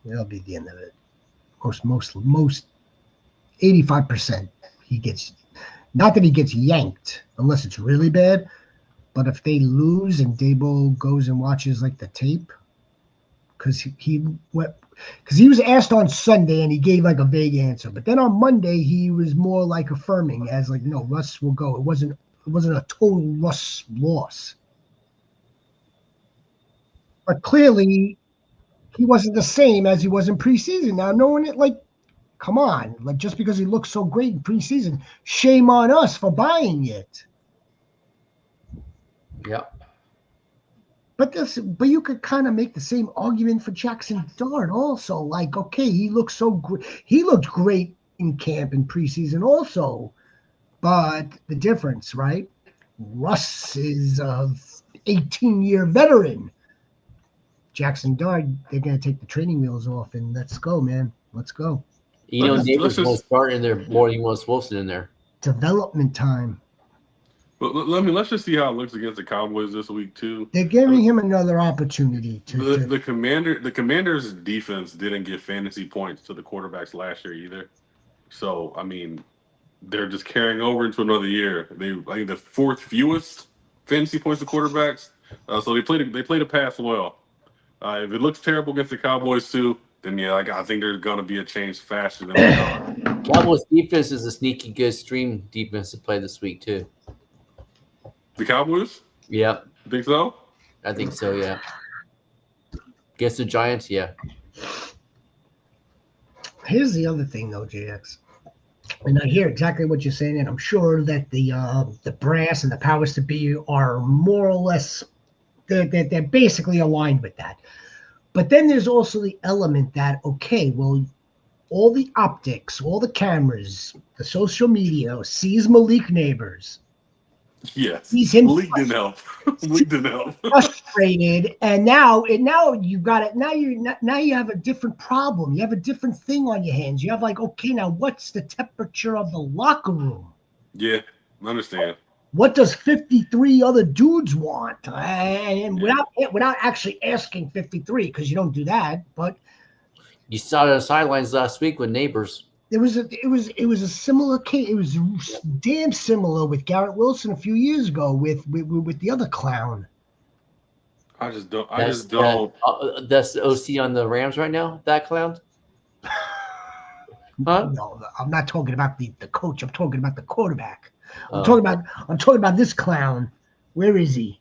that'll be the end of it. Most 85% he gets. Not that he gets yanked unless it's really bad, but if they lose and Dable goes and watches like the tape, because he was asked on Sunday and he gave like a vague answer, but then on Monday he was more like affirming as like, no, Russ will go. It wasn't a total Russ loss, but clearly he wasn't the same as he was in preseason. Now knowing it, like, come on, like just because he looked so great in preseason, shame on us for buying it. Yeah. But you could kind of make the same argument for Jackson Dart also. Like, okay, he looked so great. He looked great in camp and preseason also. But the difference, right? Russ is a 18-year veteran. Jackson Dart, they're going to take the training wheels off and let's go, man. Let's go. You know, Davis won't start in there more than he wants Wilson in there. Development time. But let's just see how it looks against the Cowboys this week too. They're giving him another opportunity The Commanders' defense didn't give fantasy points to the quarterbacks last year either. So I mean, they're just carrying over into another year. I think the 4th fewest fantasy points to quarterbacks. So they played a pass well. If it looks terrible against the Cowboys too, then yeah, I think there's gonna be a change faster than we are. Cowboys defense is a sneaky good stream defense to play this week too. The Cowboys? Yeah. You think so? I think so, yeah. Against the Giants, yeah. Here's the other thing, though, JX. And I hear exactly what you're saying, and I'm sure that the brass and the powers to be are more or less, they're basically aligned with that. But then there's also the element that, okay, well, all the optics, all the cameras, the social media sees Malik Neighbors. Yes. Malik didn't help. Malik didn't help. Frustrated, and now you got it. Now you have a different problem. You have a different thing on your hands. You have like, okay, now what's the temperature of the locker room? Yeah, I understand. What does 53 other dudes want? And without actually asking 53, because you don't do that. But you saw the sidelines last week with Neighbors. It was a similar case. It was damn similar with Garrett Wilson a few years ago with the other clown. I just don't. That's the OC on the Rams right now. That clown. Huh? No, I'm not talking about the coach. I'm talking about the quarterback. I'm talking about this clown. Where is he?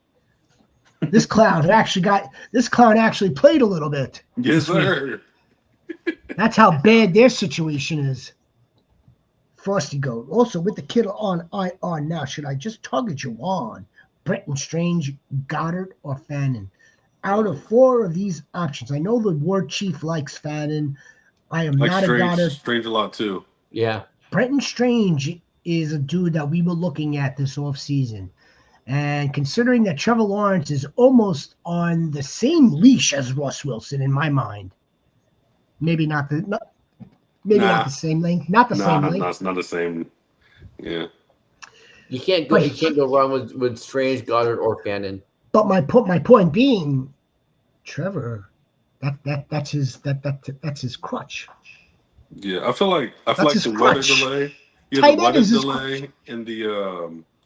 This clown actually played a little bit. Yes, sir. That's how bad their situation is. Frosty Goat. Also, with the kid on IR now, should I just target Juwan, Bretton Strange, Goddard, or Fannin? Out of 4 of these options, I know the War Chief likes Fannin. I am Like not a Goddard. Strange a lot too. Yeah. Bretton Strange is a dude that we were looking at this offseason. And considering that Trevor Lawrence is almost on the same leash as Russ Wilson in my mind, maybe not the same length, not the same length. It's not the same. Yeah. You can't go wrong with Strange, Goddard, or Fannin. But my point being, Trevor, that's his crutch. Yeah, I feel like the weather delay. Yeah,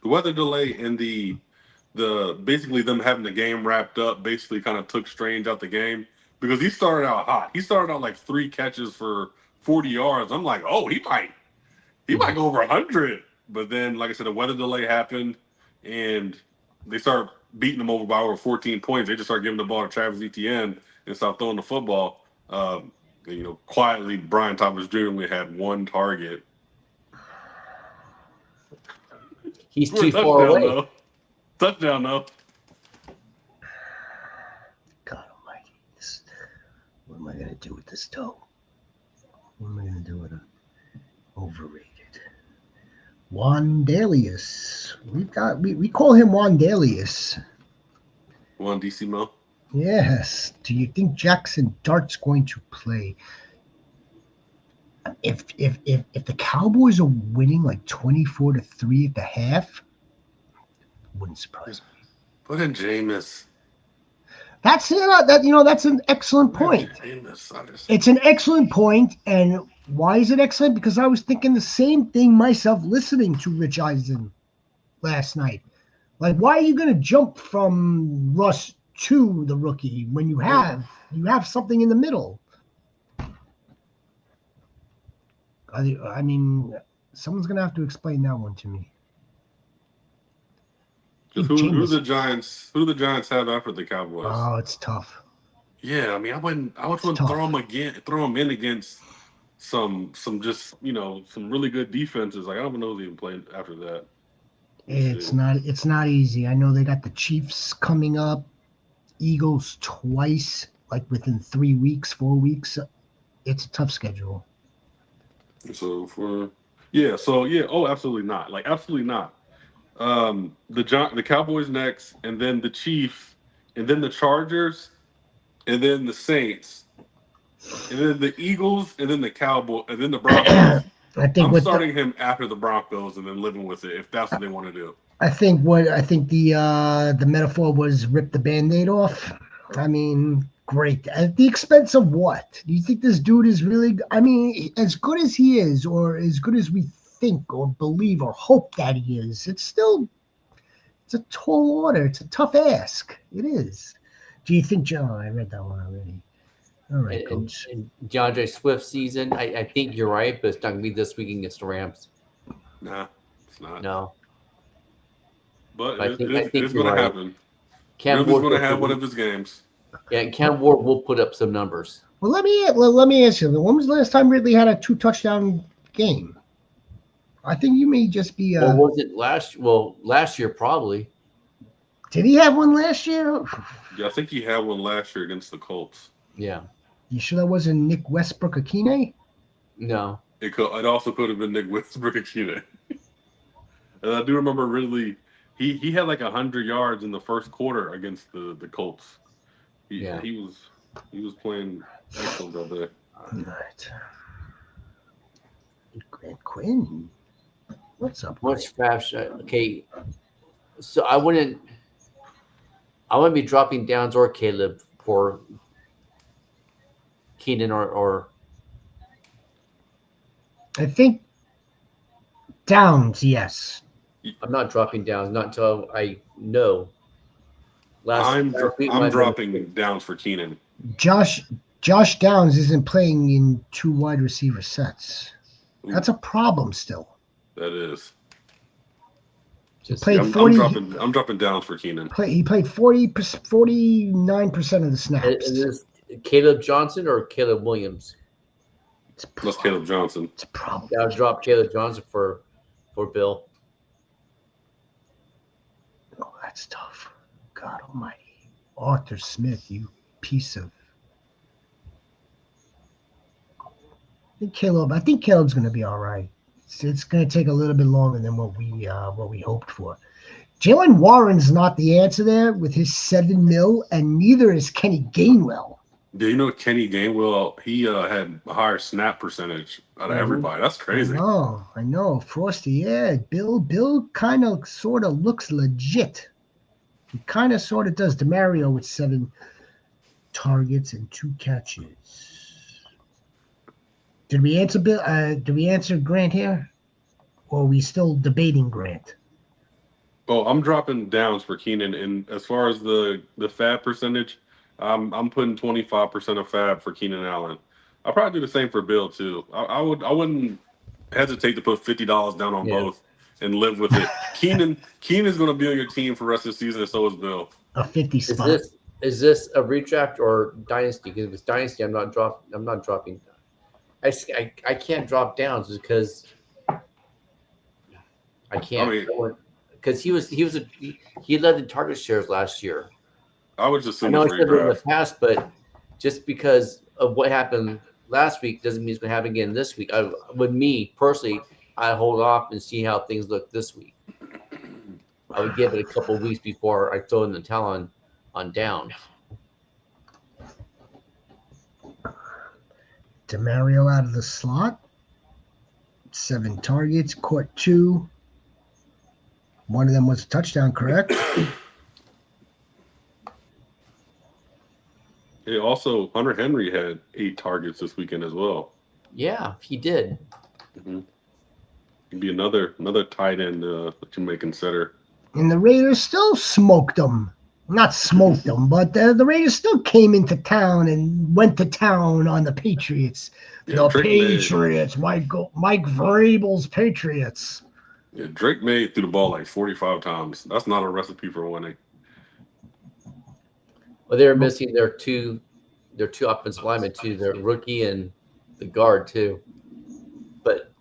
the weather delay and the basically them having the game wrapped up basically kind of took Strange out the game because he started out hot. He started out like 3 catches for 40 yards. I'm like, oh, he might go over 100. But then, like I said, the weather delay happened and they start beating him by over 14 points. They just start giving the ball to Travis Etienne and start throwing the football. Quietly, Brian Thomas Jr. had 1 target. He's too far away. Touchdown, though. God almighty. What am I going to do with this toe? What am I going to do with it? Overrated. Wandalius. We call him Wandalius. Juan DeCimo. Yes. Do you think Jackson Dart's going to play? If the Cowboys are winning like 24-3 at the half, wouldn't surprise me. Put in Jameis. That's an excellent point. It's an excellent point, and why is it excellent? Because I was thinking the same thing myself listening to Rich Eisen last night. Like, why are you going to jump from Russ to the rookie when you have something in the middle? I mean, someone's going to have to explain that one to me. Who the Giants have after the Cowboys? Oh, it's tough. Yeah, I mean, I wouldn't throw them in against some just some really good defenses. Like I don't even know who's even playing after that. It's not easy. I know they got the Chiefs coming up, Eagles twice, like within 3 weeks, 4 weeks. It's a tough schedule. Oh, absolutely not. Like absolutely not. The Cowboys next, and then the Chiefs, and then the Chargers, and then the Saints, and then the Eagles, and then the Cowboys, and then the Broncos. I'm starting him after the Broncos and then living with it if that's what they want to do. I think the metaphor was rip the Band-Aid off. I mean, great. At the expense of what? Do you think this dude is really, I mean, as good as he is, or as good as we think or believe or hope that he is, it's a tall order. It's a tough ask. It is. Do you think, Joe? I read that one already. All right, Coach. And DeAndre Swift season, I think you're right, but it's not going to be this week against the Rams. Nah, it's not. No. But I think it's going to happen. Cam Ward's going to have one of his games. Yeah, and Cam Ward will put up some numbers. Well, let me ask you. When was the last time Ridley had a 2-touchdown game? I think you may just be. Or was it last year probably. Did he have one last year? Yeah, I think he had one last year against the Colts. Yeah. You sure that wasn't Nick Westbrook-Akine? No. It also could have been Nick Westbrook-Akine. And I do remember Ridley. He had like 100 yards in the first quarter against the Colts. He was playing excellent out there. All right. Grant Quinn. What's up? What's fast? Okay. So I wouldn't be dropping Downs or Caleb for Keenan or I think Downs, yes. I'm not dropping Downs, not until I know. I'm dropping Downs for Keenan. Josh Downs isn't playing in 2 wide receiver sets. That's a problem still. That is. I'm dropping Downs for Keenan. He played 49% of the snaps. Is this Caleb Johnson or Caleb Williams? That's Caleb Johnson. It's a problem. Yeah, I'll drop Caleb Johnson for Bill. Oh, that's tough. God almighty. Arthur Smith, you piece of... I think Caleb's going to be all right. It's going to take a little bit longer than what we hoped for. Jalen Warren's not the answer there with his $7 million, and neither is Kenny Gainwell. Do you know Kenny Gainwell? He had a higher snap percentage out of everybody. That's crazy. I know. Frosty, yeah. Bill kind of sort of looks legit. He kind of sort of does. DeMario with 7 targets and 2 catches. Did we answer Bill? Did we answer Grant here? Or are we still debating Grant? Oh, I'm dropping downs for Keenan, and as far as the fab percentage, I'm putting 25% of fab for Keenan Allen. I'll probably do the same for Bill too. I wouldn't hesitate to put $50 down on both and live with it. Keenan's going to be on your team for the rest of the season, and so is Bill. A 50 spot. Is this a redraft or dynasty? Because if it's dynasty, I'm not dropping. I can't drop downs because I can't. Because he led the target shares last year. I would just I know I said it in the past, but just because of what happened last week doesn't mean it's going to happen again this week. With me personally, I hold off and see how things look this week. I would give it a couple of weeks before I throw in the towel on downs. DeMario out of the slot. 7 targets, caught 2. One of them was a touchdown, correct? Yeah, also, Hunter Henry had 8 targets this weekend as well. Yeah, he did. Mm-hmm. He'd be another tight end that you may consider. And the Raiders still smoked them. Not smoked them, but the Raiders still came into town and went to town on the Patriots. Yeah, the Patriots, Mike Vrabel's Patriots. Yeah, Drake May threw the ball like 45 times. That's not a recipe for winning. Well, they're missing their two offensive linemen too. Their rookie and the guard too. But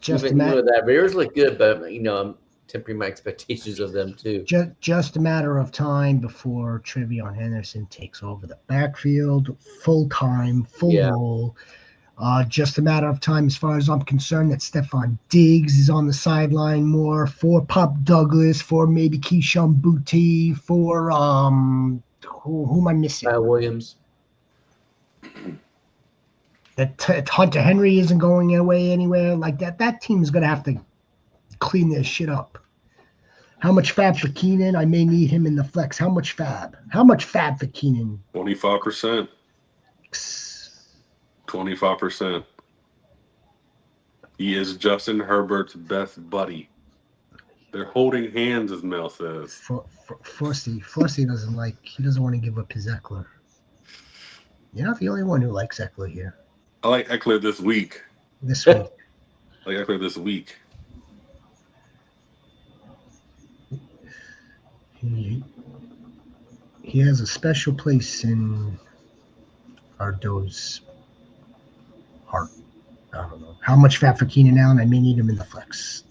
even with that, Raiders look good. But I'm tempering my expectations of them too. Just a matter of time before Trevion Henderson takes over the backfield, full time, full role. Just a matter of time, as far as I'm concerned, that Stephon Diggs is on the sideline more, for Pop Douglas, for maybe Keyshawn Boutte, for who am I missing? Kyle Williams. That Hunter Henry isn't going away anywhere like that. That team's gonna have to clean their shit up. How much fab for Keenan? I may need him in the flex. How much fab? How much fab for Keenan? 25%. 25%. He is Justin Herbert's best buddy. They're holding hands, as Mel says. Frosty doesn't want to give up his Eckler. You're not the only one who likes Eckler here. I like Eckler this week. I like Eckler this week. He has a special place in Ardo's heart. I don't know. How much fat for Keenan Allen? I may need him in the flex.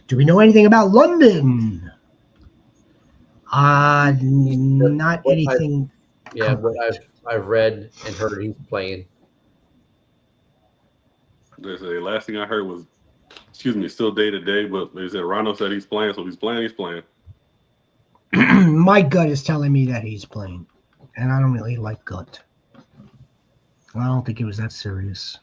Do we know anything about London? Not anything. What I've read and heard he's playing. The last thing I heard was, still day to day, but they said Rhino said he's playing, so he's playing. My gut is telling me that he's playing, and I don't really like gut. I don't think it was that serious.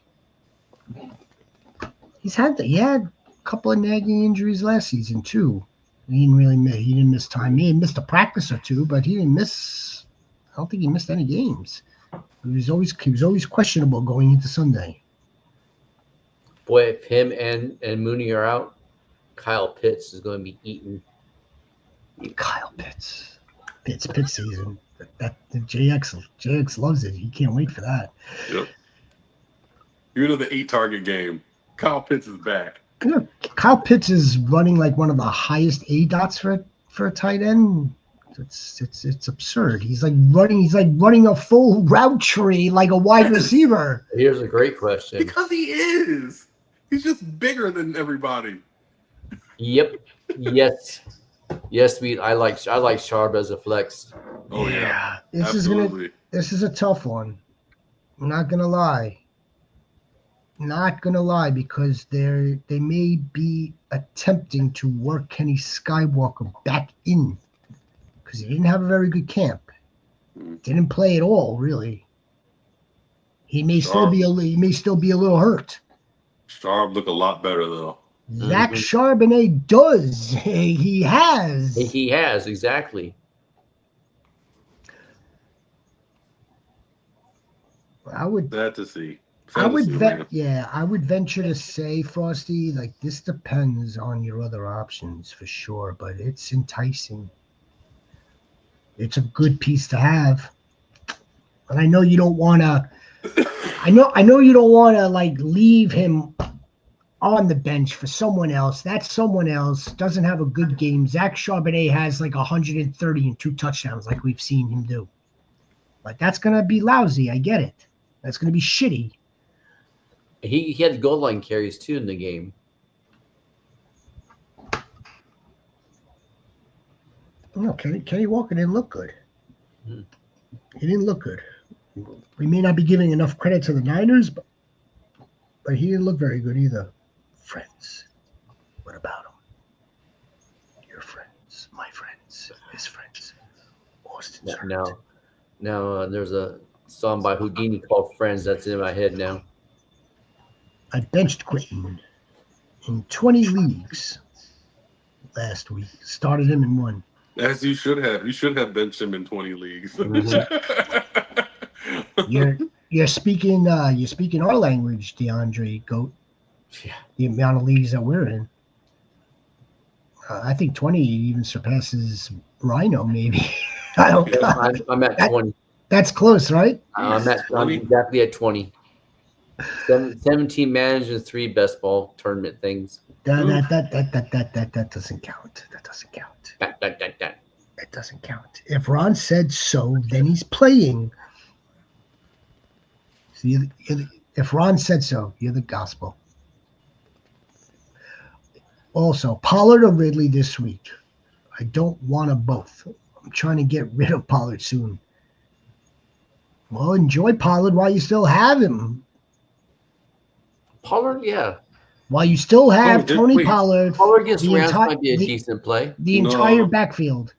He had a couple of nagging injuries last season too. He didn't miss time. He missed a practice or two, but he didn't miss. I don't think he missed any games. He was always questionable going into Sunday. Boy, if him and Mooney are out, Kyle Pitts is going to be eaten. Kyle Pitts season. That JX loves it. He can't wait for that. Yep. Even though the 8-target game, Kyle Pitts is back. Kyle Pitts is running like one of the highest ADOTs for a tight end. It's absurd. He's like running a full route tree like a wide receiver. Here's a great question. Because he is. He's just bigger than everybody. Yep. Yes. Yes, I like Sharp as a flex. Oh yeah. This Absolutely. is a tough one. I'm not gonna lie. Not gonna lie, because they may be attempting to work Kenny Skywalker back in, because he didn't have a very good camp. Didn't play at all, really. He may still be a little hurt. Sharp look a lot better though. Zach Charbonnet does. He has. He has, exactly. I would. Sad to see. I would venture to say, Frosty, like, this depends on your other options for sure, but it's enticing. It's a good piece to have. And I know you don't want to. I know you don't want to like leave him on the bench for someone else. That someone else doesn't have a good game. Zach Charbonnet has like 130 and 2 touchdowns, like we've seen him do. But that's gonna be lousy. I get it. That's gonna be shitty. He had goal line carries too in the game. No, Kenny Walker didn't look good. He didn't look good. We may not be giving enough credit to the Niners, but he didn't look very good either. Friends. What about him? Your friends, my friends, his friends. Austin's hurt. Now there's a song by Houdini called Friends that's in my head now. I benched Quentin in 20 leagues last week. Started him in 1. As you should have. You should have benched him in 20 leagues. You're speaking our language, DeAndre Goat. Yeah. The amount of leagues that we're in. I think 20 even surpasses Rhino, maybe. I'm at 20. That's close, right? I'm exactly at 20. 17 managed and 3 best ball tournament things. That doesn't count. That doesn't count. It doesn't count. If Ron said so, then he's playing. So if Ron said so, you're the gospel. Also, Pollard or Ridley this week. I don't want them both. I'm trying to get rid of Pollard soon. Well, enjoy Pollard while you still have him. Pollard, yeah. While you still have Tony Pollard. Pollard against Rams might be a decent play. The entire backfield.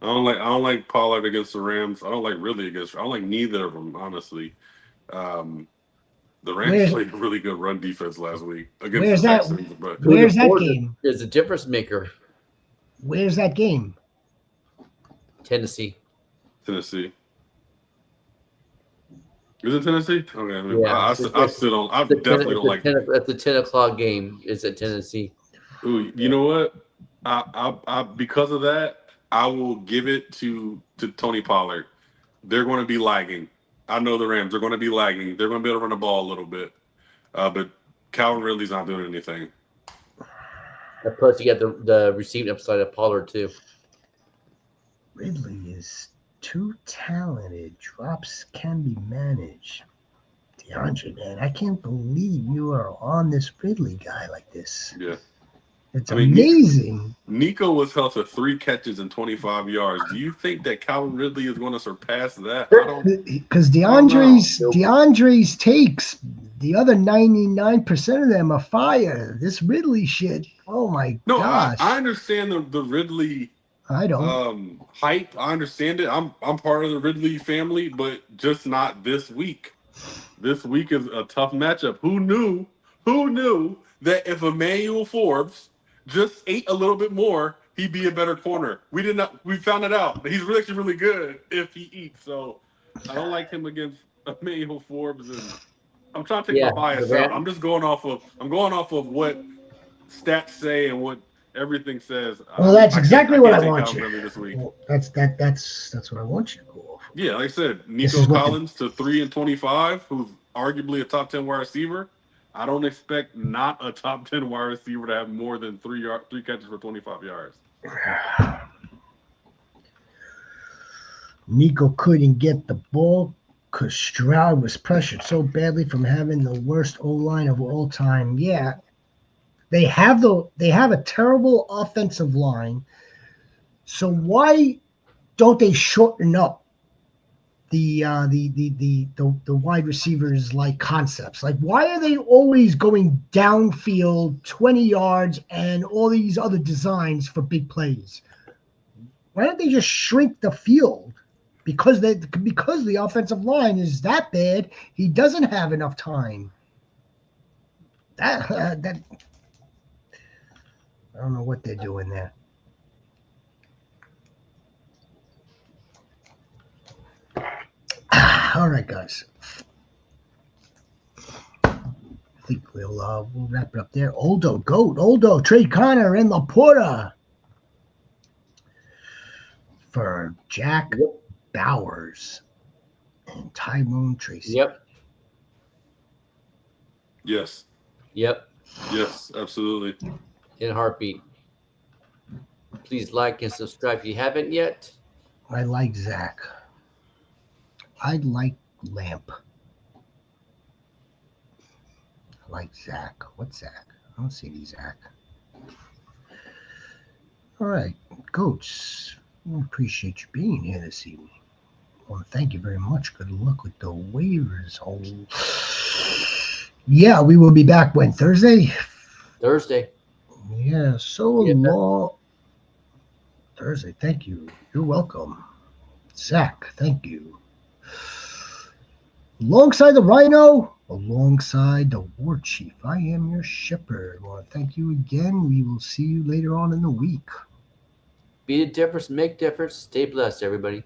I don't like Pollard against the Rams. I don't like Ridley against. I don't like neither of them, honestly. The Rams played a really good run defense last week against the Texans. Where's that game? There's a difference maker. Where's that game? Tennessee. Is it Tennessee? Okay. Yeah, I definitely don't like it. That's the 10 o'clock game. It's at Tennessee. Ooh, you know what? I because of that, I will give it to Tony Pollard. They're going to be lagging. I know the Rams are going to be lagging. They're going to be able to run the ball a little bit. But Calvin Ridley's not doing anything. And plus, you got the receiving upside of Pollard, too. Ridley is too talented. Drops can be managed. DeAndre, man, I can't believe you are on this Ridley guy like this. Yeah. It's amazing. Nico was held to 3 catches and 25 yards. Do you think that Calvin Ridley is going to surpass that? Because DeAndre's takes, the other 99% of them are fire. This Ridley shit, oh my gosh. I understand the Ridley I don't. Hype. I understand it. I'm part of the Ridley family, but just not this week. This week is a tough matchup. Who knew that if Emmanuel Forbes just ate a little bit more, he'd be a better corner? We found it out. He's actually really good if he eats. So I don't like him against Emmanuel Forbes, and I'm trying to take my bias out. I'm going off of what stats say and what everything says. Well, that's exactly what I want you. This week. Well, that's what I want you to go off. Yeah, like I said, Nico Collins to 3 and 25, who's arguably a top 10 wide receiver. I don't expect not a top 10 wide receiver to have more than 3 catches for 25 yards. Nico couldn't get the ball because Stroud was pressured so badly from having the worst O-line of all time. Yeah, they have a terrible offensive line. So why don't they shorten up the wide receivers like concepts? Like, why are they always going downfield 20 yards and all these other designs for big plays? Why don't they just shrink the field? Because the offensive line is that bad, he doesn't have enough time. That I don't know what they're doing there. All right, guys. I think we'll wrap it up there. Oldo, trade Connor and Laporta for Jack Bowers and Tyrone Tracy. Yep. Yes. Yep. Yes, absolutely. In a heartbeat. Please like and subscribe if you haven't yet. I like Zach. I like Lamp. I like Zach. What's Zach? I don't see any Zach. All right, Goats. I appreciate you being here this evening. I want to thank you very much. Good luck with the waivers. Oh, yeah, we will be back when? Thursday? Thursday. Yeah, so Yeah. long. Thursday, thank you. You're welcome. Zach, thank you. Alongside the Rhino, alongside the War Chief, I am your shepherd. I want to thank you again. We will see you later on in the week. Be the difference, make difference. Stay blessed, everybody.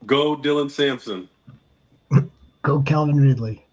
Go Dylan Sampson. Go Calvin Ridley.